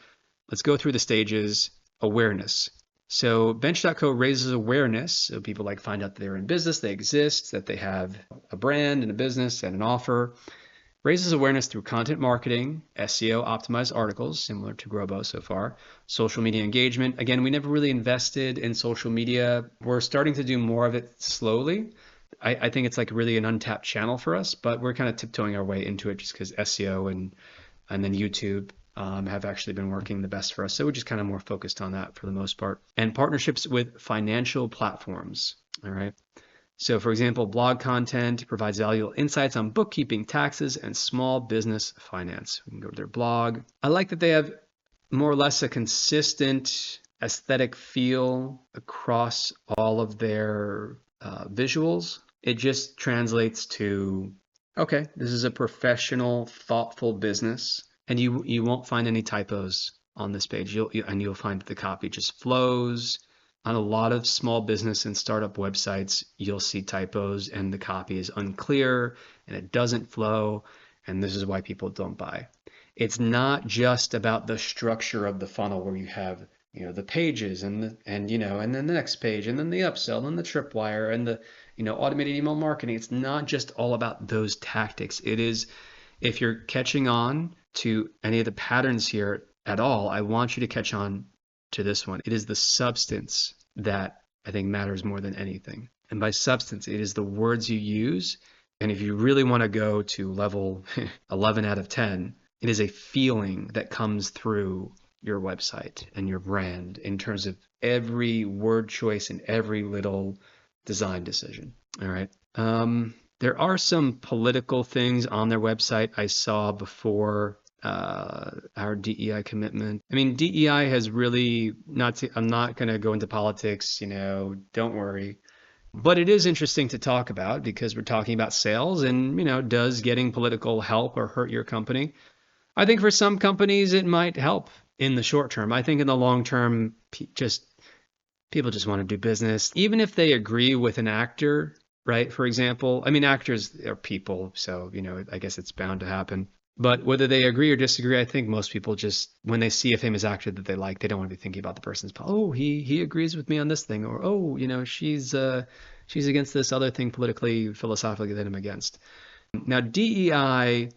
Let's go through the stages. Awareness. So bench.co raises awareness, so people like find out that they're in business, they exist, that they have a brand and a business and an offer. Raises awareness through content marketing, SEO optimized articles, similar to Grobo so far, social media engagement. Again, we never really invested in social media. We're starting to do more of it slowly. I think it's like really an untapped channel for us, but we're kind of tiptoeing our way into it just because SEO and then YouTube have actually been working the best for us. So we're just kind of more focused on that for the most part. And partnerships with financial platforms. All right. So for example, blog content provides valuable insights on bookkeeping, taxes, and small business finance. We can go to their blog. I like that they have more or less a consistent aesthetic feel across all of their visuals. It just translates to, okay, this is a professional, thoughtful business. And you won't find any typos on this page. You'll find that the copy just flows. On a lot of small business and startup websites, you'll see typos and the copy is unclear and it doesn't flow. And this is why people don't buy. It's not just about the structure of the funnel where you have, the pages and then the next page and then the upsell and the tripwire and the, automated email marketing. It's not just all about those tactics. It is, if you're catching on to any of the patterns here at all, I want you to catch on to this one. It is the substance that I think matters more than anything. And by substance, it is the words you use. And if you really want to go to level 11 out of 10, it is a feeling that comes through your website and your brand in terms of every word choice and every little design decision. All right. There are some political things on their website I saw before our our DEI commitment. I mean, DEI has really I'm not going to go into politics, don't worry. But it is interesting to talk about because we're talking about sales and, does getting political help or hurt your company? I think for some companies it might help in the short term. I think in the long term, people just want to do business. Even if they agree with an actor, right? For example, I mean, actors are people, so, I guess it's bound to happen. But whether they agree or disagree, I think most people just, when they see a famous actor that they like, they don't want to be thinking about the person's, oh, he agrees with me on this thing, or oh, she's against this other thing politically, philosophically that I'm against. Now, DEI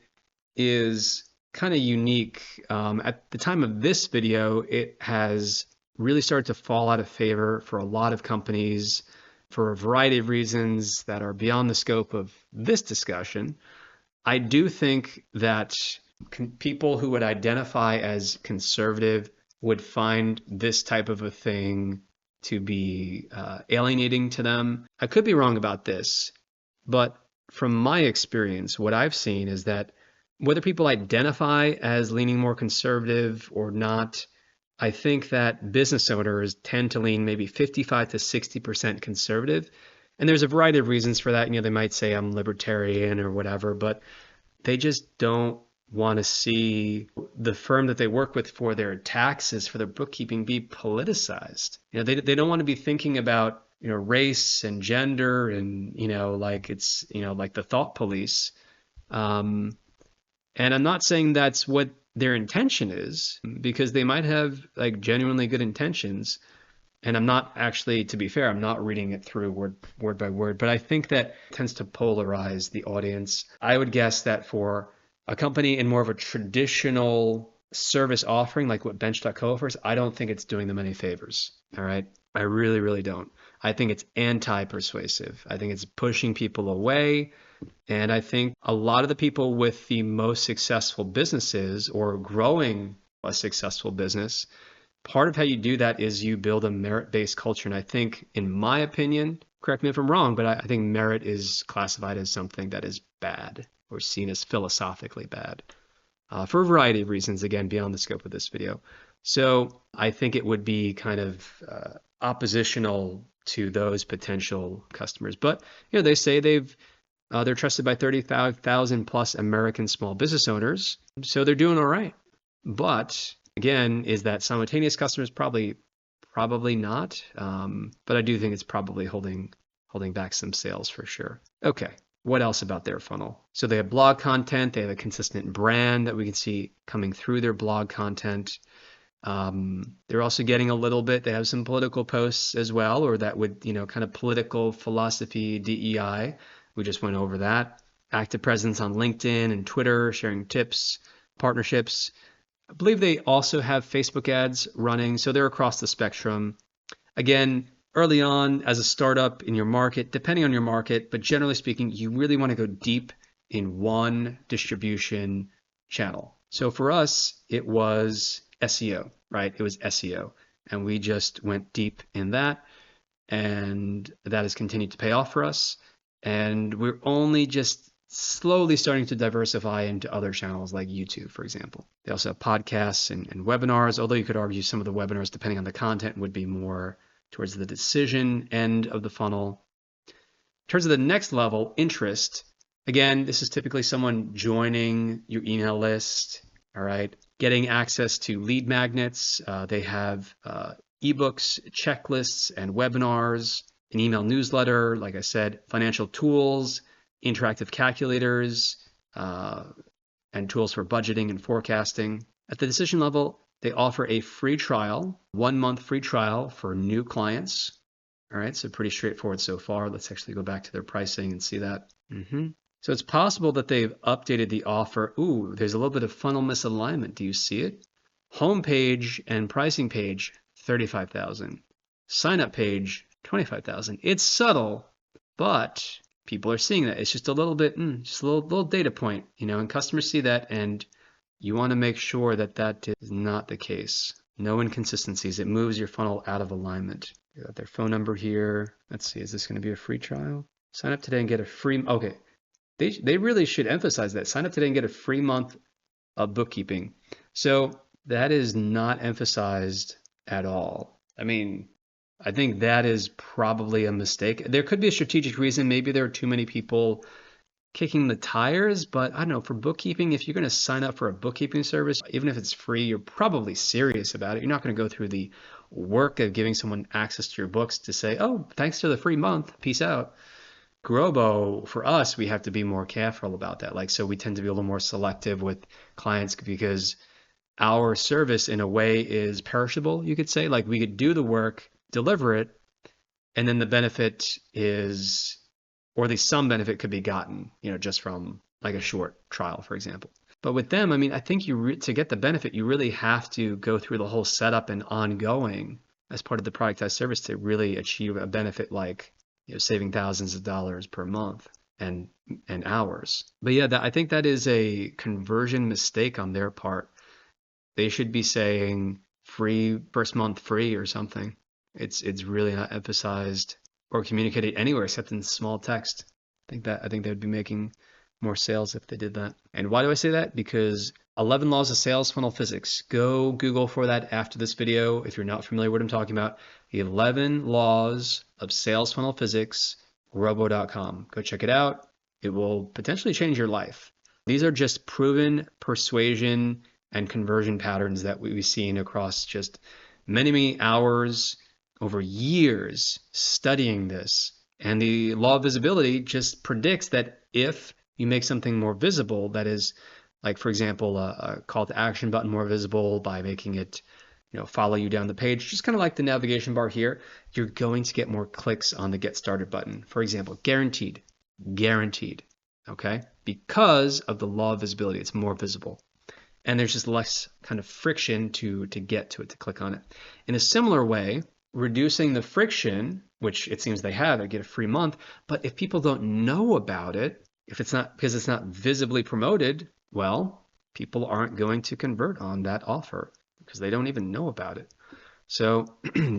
is kind of unique. At the time of this video, it has really started to fall out of favor for a lot of companies for a variety of reasons that are beyond the scope of this discussion. I do think that people who would identify as conservative would find this type of a thing to be alienating to them. I could be wrong about this, but from my experience, what I've seen is that whether people identify as leaning more conservative or not, I think that business owners tend to lean maybe 55 to 60% conservative. And there's a variety of reasons for that. They might say I'm libertarian or whatever, but they just don't want to see the firm that they work with for their taxes, for their bookkeeping, be politicized. They don't want to be thinking about, race and gender and, like it's, like the thought police. And I'm not saying that's what their intention is, because they might have like genuinely good intentions. And I'm not actually, to be fair, I'm not reading it through word by word, but I think that tends to polarize the audience. I would guess that for a company in more of a traditional service offering, like what Bench.co offers, I don't think it's doing them any favors. All right. I really, really don't. I think it's anti-persuasive. I think it's pushing people away. And I think a lot of the people with the most successful businesses or growing a successful business, part of how you do that is you build a merit-based culture. And I think, in my opinion, correct me if I'm wrong, but I think merit is classified as something that is bad or seen as philosophically bad for a variety of reasons, again, beyond the scope of this video. So I think it would be kind of oppositional to those potential customers. But, they say they're trusted by 35,000 plus American small business owners, so they're doing all right. But again, is that simultaneous customers? Probably not. But I do think it's probably holding back some sales for sure. Okay, what else about their funnel? So they have blog content. They have a consistent brand that we can see coming through their blog content. They're also getting a little bit. They have some political posts as well, or that would, kind of political philosophy, DEI. We just went over that. Active presence on LinkedIn and Twitter, sharing tips, partnerships. I believe they also have Facebook ads running, so they're across the spectrum. Again, early on as a startup in your market, depending on your market, but generally speaking, you really want to go deep in one distribution channel. So for us, it was SEO, right? It was SEO, and we just went deep in that, and that has continued to pay off for us. And we're only just slowly starting to diversify into other channels like YouTube, for example. They also have podcasts and webinars, although you could argue some of the webinars, depending on the content, would be more towards the decision end of the funnel. In terms of the next level, interest, again, this is typically someone joining your email list, all right, getting access to lead magnets. They have ebooks, checklists, and webinars, an email newsletter, like I said, financial tools, interactive calculators, and tools for budgeting and forecasting. At the decision level, they offer a free trial, 1 month free trial for new clients. All right, so pretty straightforward so far. Let's actually go back to their pricing and see that. So it's possible that they've updated the offer. Ooh, there's a little bit of funnel misalignment. Do you see it? Homepage and pricing page, 35,000. Sign up page, 25,000. It's subtle, but people are seeing that. It's just a little bit, just a little data point, and customers see that, and you want to make sure that that is not the case. No inconsistencies. It moves your funnel out of alignment. You got their phone number here. Let's see, is this going to be a free trial? Sign up today and get a free, okay. They really should emphasize that. Sign up today and get a free month of bookkeeping. So That is not emphasized at all. I mean, I think that is probably a mistake. There could be a strategic reason. Maybe there are too many people kicking the tires, but I don't know, for bookkeeping, if you're going to sign up for a bookkeeping service, even if it's free, you're probably serious about it. You're not going to go through the work of giving someone access to your books to say, oh, thanks to the free month, peace out. Grobo, for us, we have to be more careful about that. Like, so we tend to be a little more selective with clients because our service in a way is perishable, you could say. Like we could do the work, deliver it, and then the benefit is, or at least some benefit could be gotten, just from like a short trial, for example. But with them, I mean, I think to get the benefit, you really have to go through the whole setup and ongoing as part of the productized service to really achieve a benefit like saving thousands of dollars per month and hours. But yeah, I think that is a conversion mistake on their part. They should be saying free, first month free or something. It's really not emphasized or communicated anywhere except in small text. I think they would be making more sales if they did that. And why do I say that? Because 11 Laws of Sales Funnel Physics. Go Google for that after this video if you're not familiar with what I'm talking about. 11 Laws of Sales Funnel Physics, robo.com. Go check it out. It will potentially change your life. These are just proven persuasion and conversion patterns that we've seen across just many, many hours over years studying this. And the law of visibility just predicts that if you make something more visible, that is, like, for example, a call to action button more visible by making it, follow you down the page, just kind of like the navigation bar here, you're going to get more clicks on the get started button. For example, guaranteed, okay? Because of the law of visibility, it's more visible. And there's just less kind of friction to get to it, to click on it. In a similar way, reducing the friction, which it seems they have, they get a free month, but if people don't know about it, if it's not, because it's not visibly promoted, well, people aren't going to convert on that offer because they don't even know about it. So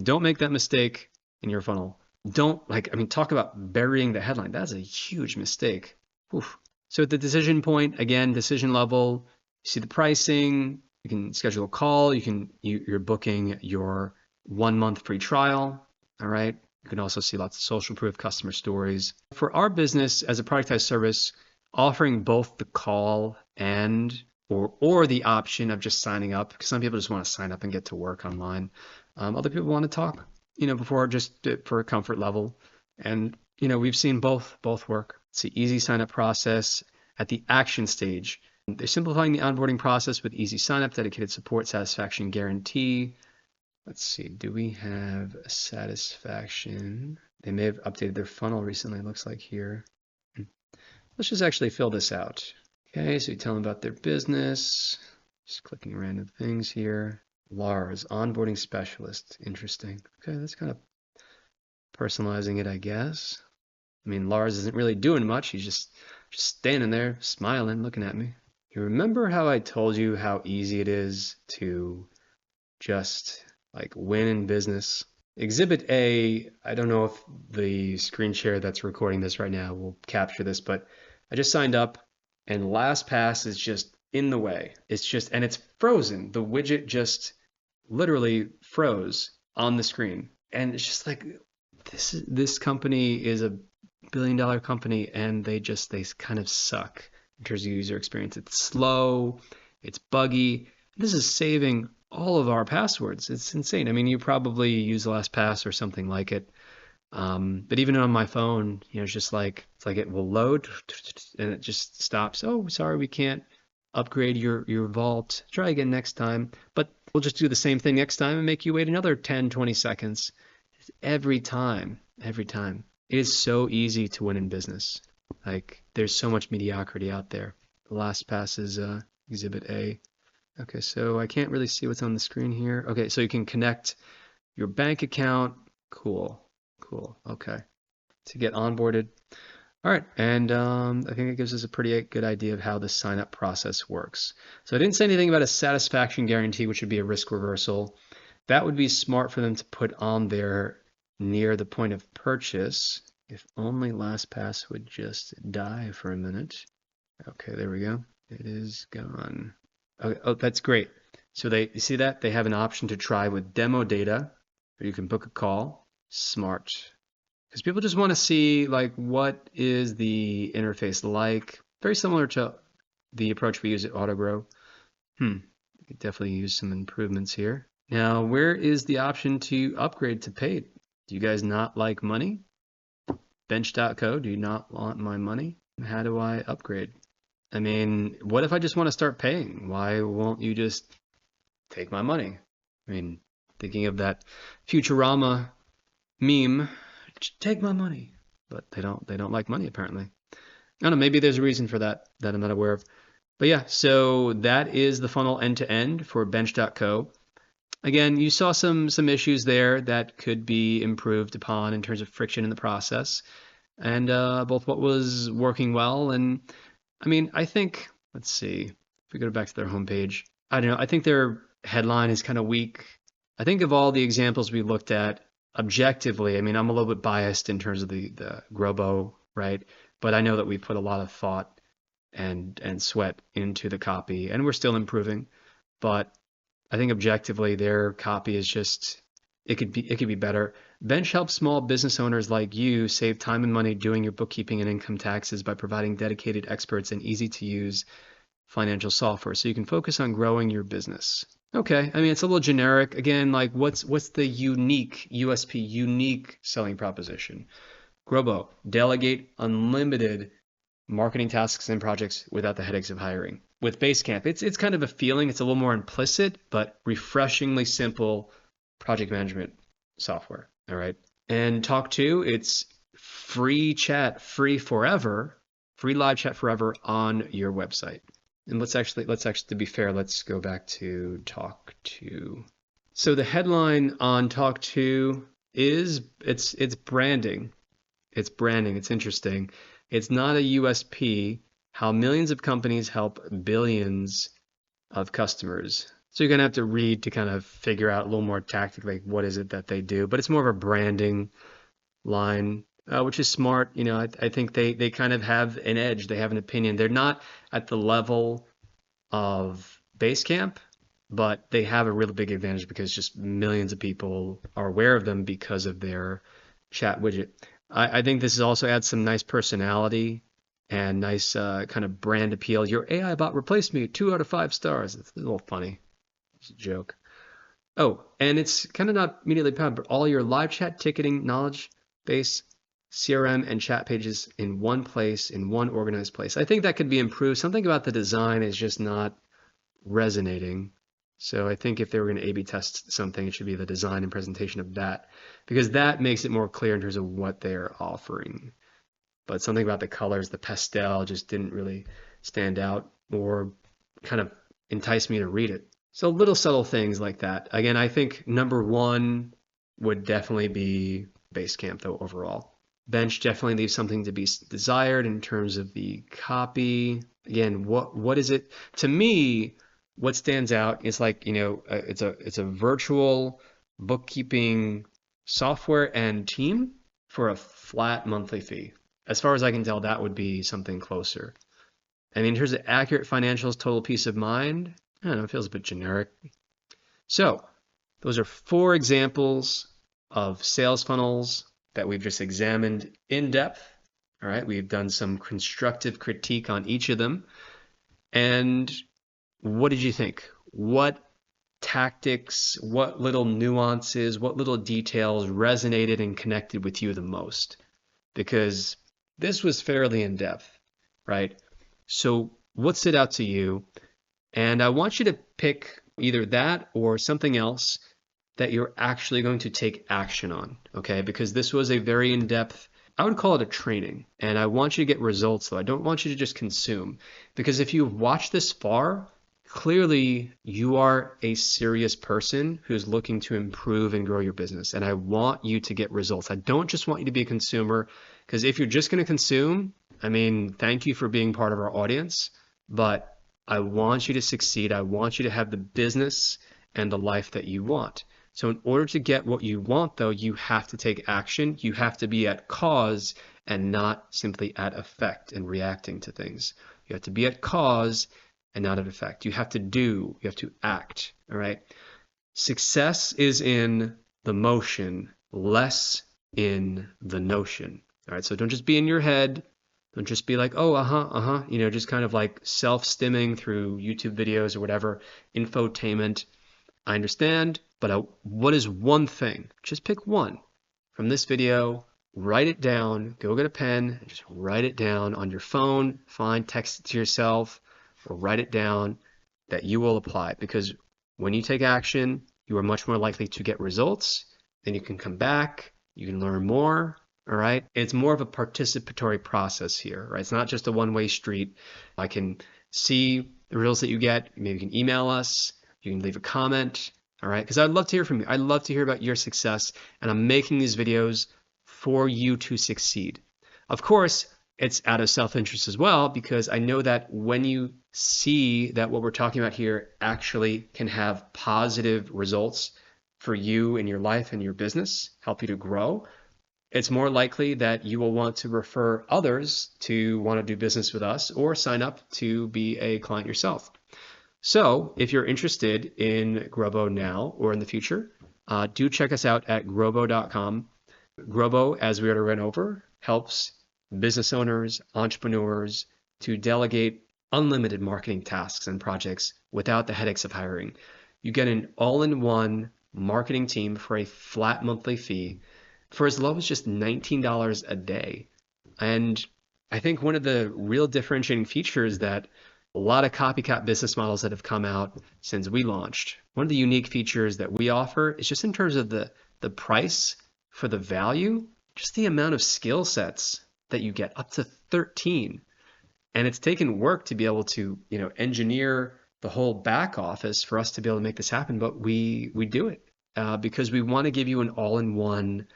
don't make that mistake in your funnel. Talk about burying the headline. That's a huge mistake. Oof. So at the decision point, again, decision level, you see the pricing, you can schedule a call, you're booking your 1 month free trial, all right? You can also see lots of social proof, customer stories. For our business as a productized service, offering both the call and or the option of just signing up, because some people just want to sign up and get to work online. Other people want to talk, before, just for a comfort level. And, we've seen both work. It's the easy sign up process at the action stage. They're simplifying the onboarding process with easy sign up, dedicated support, satisfaction guarantee. Let's see, do we have a satisfaction? They may have updated their funnel recently, it looks like here. Let's just actually fill this out. Okay, so you tell them about their business. Just clicking random things here. Lars, onboarding specialist. Interesting. Okay, that's kind of personalizing it, I guess. I mean, Lars isn't really doing much. He's just standing there, smiling, looking at me. You remember how I told you how easy it is to just like win in business? Exhibit A, I don't know if the screen share that's recording this right now will capture this, but I just signed up and LastPass is just in the way. And it's frozen. The widget just literally froze on the screen. And it's just like, this company is a billion-dollar company and they kind of suck in terms of user experience. It's slow, it's buggy. This is saving all of our passwords. It's insane. I mean, you probably use LastPass or something like it. But even on my phone, it's just like, it will load and it just stops. Oh, sorry, we can't upgrade your vault. Try again next time. But we'll just do the same thing next time and make you wait another 10, 20 seconds. Every time. It is so easy to win in business. Like, there's so much mediocrity out there. LastPass is Exhibit A. Okay, so I can't really see what's on the screen here. Okay, so you can connect your bank account. Cool. Okay, to get onboarded. All right, and I think it gives us a pretty good idea of how the sign-up process works. So I didn't say anything about a satisfaction guarantee, which would be a risk reversal. That would be smart for them to put on there near the point of purchase. If only LastPass would just die for a minute. Okay, there we go. It is gone. Okay, oh, that's great. So you see that? They have an option to try with demo data, or you can book a call. Smart. Because people just want to see like what is the interface like. Very similar to the approach we use at AutoGrow. We could definitely use some improvements here. Now, where is the option to upgrade to paid? Do you guys not like money? Bench.co, do you not want my money? How do I upgrade? I mean, what if I just want to start paying? Why won't you just take my money? I mean, thinking of that Futurama meme, take my money. But they don't like money apparently. I don't know, maybe there's a reason for that I'm not aware of. But yeah, so that is the funnel end to end for bench.co. Again, you saw some issues there that could be improved upon in terms of friction in the process, and both what was working well and I mean, I think, let's see, if we go back to their homepage, I don't know, I think their headline is kind of weak. I think of all the examples we looked at objectively, I mean, I'm a little bit biased in terms of the Grobo, right? But I know that we put a lot of thought and sweat into the copy, and we're still improving. But I think objectively, their copy is just it could be better. Bench helps small business owners like you save time and money doing your bookkeeping and income taxes by providing dedicated experts and easy to use financial software so you can focus on growing your business. Okay, I mean it's a little generic. Again, like what's the unique USP, unique selling proposition? Grobo, delegate unlimited marketing tasks and projects without the headaches of hiring. With Basecamp, it's kind of a feeling, it's a little more implicit, but refreshingly simple project management software. All right. And Talk To, it's free chat, free forever, free live chat forever on your website. And let's actually, to be fair, let's go back to Talk To. So the headline on Talk To is it's branding. It's branding. It's interesting. It's not a USP. How millions of companies help billions of customers. So you're going to have to read to kind of figure out a little more tactically what is it that they do. But it's more of a branding line, which is smart. You know, I think they kind of have an edge. They have an opinion. They're not at the level of Basecamp, but they have a really big advantage because just millions of people are aware of them because of their chat widget. I think this also adds some nice personality and nice kind of brand appeal. Your AI bot replaced me, 2 out of 5 stars. It's a little funny. It's a joke. Oh, and it's kind of not immediately powered, but all your live chat ticketing, knowledge base, CRM, and chat pages in one place, in one organized place. I think that could be improved. Something about the design is just not resonating. So I think if they were going to A/B test something, it should be the design and presentation of that, because that makes it more clear in terms of what they're offering. But something about the colors, the pastel, just didn't really stand out or kind of entice me to read it. So little subtle things like that. Again, I think number one would definitely be Basecamp, though, overall. Bench definitely leaves something to be desired in terms of the copy. Again, what is it? To me, what stands out is like, you know, it's a virtual bookkeeping software and team for a flat monthly fee. As far as I can tell, that would be something closer. I mean, in terms of accurate financials, total peace of mind, I don't know, it feels a bit generic. So those are 4 examples of sales funnels that we've just examined in depth. All right, we've done some constructive critique on each of them. And what did you think? What tactics, what little nuances, what little details resonated and connected with you the most? Because this was fairly in depth, right? So what stood out to you? And I want you to pick either that or something else that you're actually going to take action on, okay? Because this was a very in-depth, I would call it a training. And I want you to get results, though. I don't want you to just consume. Because if you've watched this far, clearly you are a serious person who's looking to improve and grow your business. And I want you to get results. I don't just want you to be a consumer, because if you're just going to consume, I mean, thank you for being part of our audience, but I want you to succeed. I want you to have the business and the life that you want. So in order to get what you want, though, you have to take action. You have to be at cause and not simply at effect and reacting to things. You have to be at cause and not an effect. You have to do, you have to act, all right? Success is in the motion, less in the notion, all right? So don't just be in your head. Don't just be like, oh, just kind of like self-stimming through YouTube videos or whatever, infotainment. I understand, but what is one thing? Just pick one from this video, write it down, go get a pen, and just write it down on your phone, fine, text it to yourself, or write it down that you will apply. Because when you take action, you are much more likely to get results. Then you can come back, you can learn more, all right? It's more of a participatory process here, right? It's not just a one-way street. I can see the results that you get. Maybe you can email us, you can leave a comment, all right? Because I'd love to hear from you. I'd love to hear about your success, and I'm making these videos for you to succeed. Of course, it's out of self-interest as well, because I know that when you see that what we're talking about here actually can have positive results for you in your life and your business, help you to grow, it's more likely that you will want to refer others to want to do business with us or sign up to be a client yourself. So if you're interested in Grobo now or in the future, do check us out at grobo.com. Grobo, as we already went over, helps business owners, entrepreneurs to delegate unlimited marketing tasks and projects without the headaches of hiring. You get an all-in-one marketing team for a flat monthly fee for as low as just $19 a day. And I think one of the real differentiating features that a lot of copycat business models that have come out since we launched, one of the unique features that we offer is just in terms of the price for the value, just the amount of skill sets that you get, up to 13. And it's taken work to be able to, engineer the whole back office for us to be able to make this happen, but we do it because we want to give you an all-in-one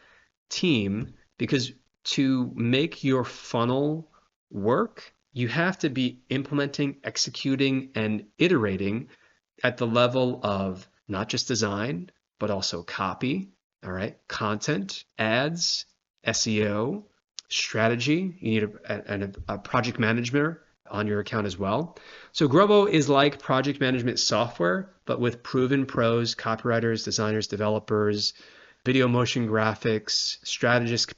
team, because to make your funnel work, you have to be implementing, executing, and iterating at the level of not just design, but also copy, all right, content, ads, SEO, strategy. You need a project manager on your account as well. So Grobo is like project management software, but with proven pros, copywriters, designers, developers, video motion graphics, strategists,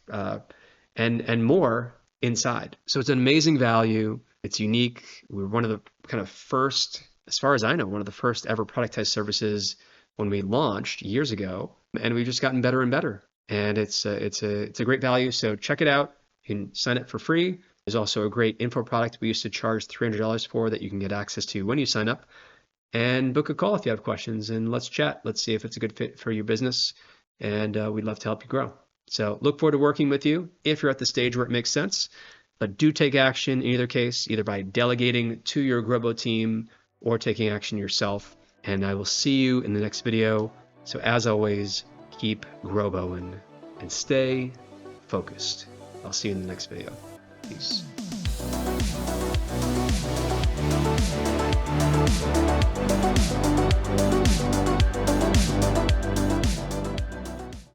and more inside. So it's an amazing value. It's unique. We're one of the kind of first, as far as I know, one of the first ever productized services when we launched years ago, and we've just gotten better and better. And it's a great value. So check it out. You can sign up for free. There's also a great info product we used to charge $300 for that you can get access to when you sign up. And book a call if you have questions, and let's chat. Let's see if it's a good fit for your business. And we'd love to help you grow. So look forward to working with you if you're at the stage where it makes sense. But do take action in either case, either by delegating to your Grobo team or taking action yourself. And I will see you in the next video. So as always, keep Groboing and stay focused. I'll see you in the next video. Peace.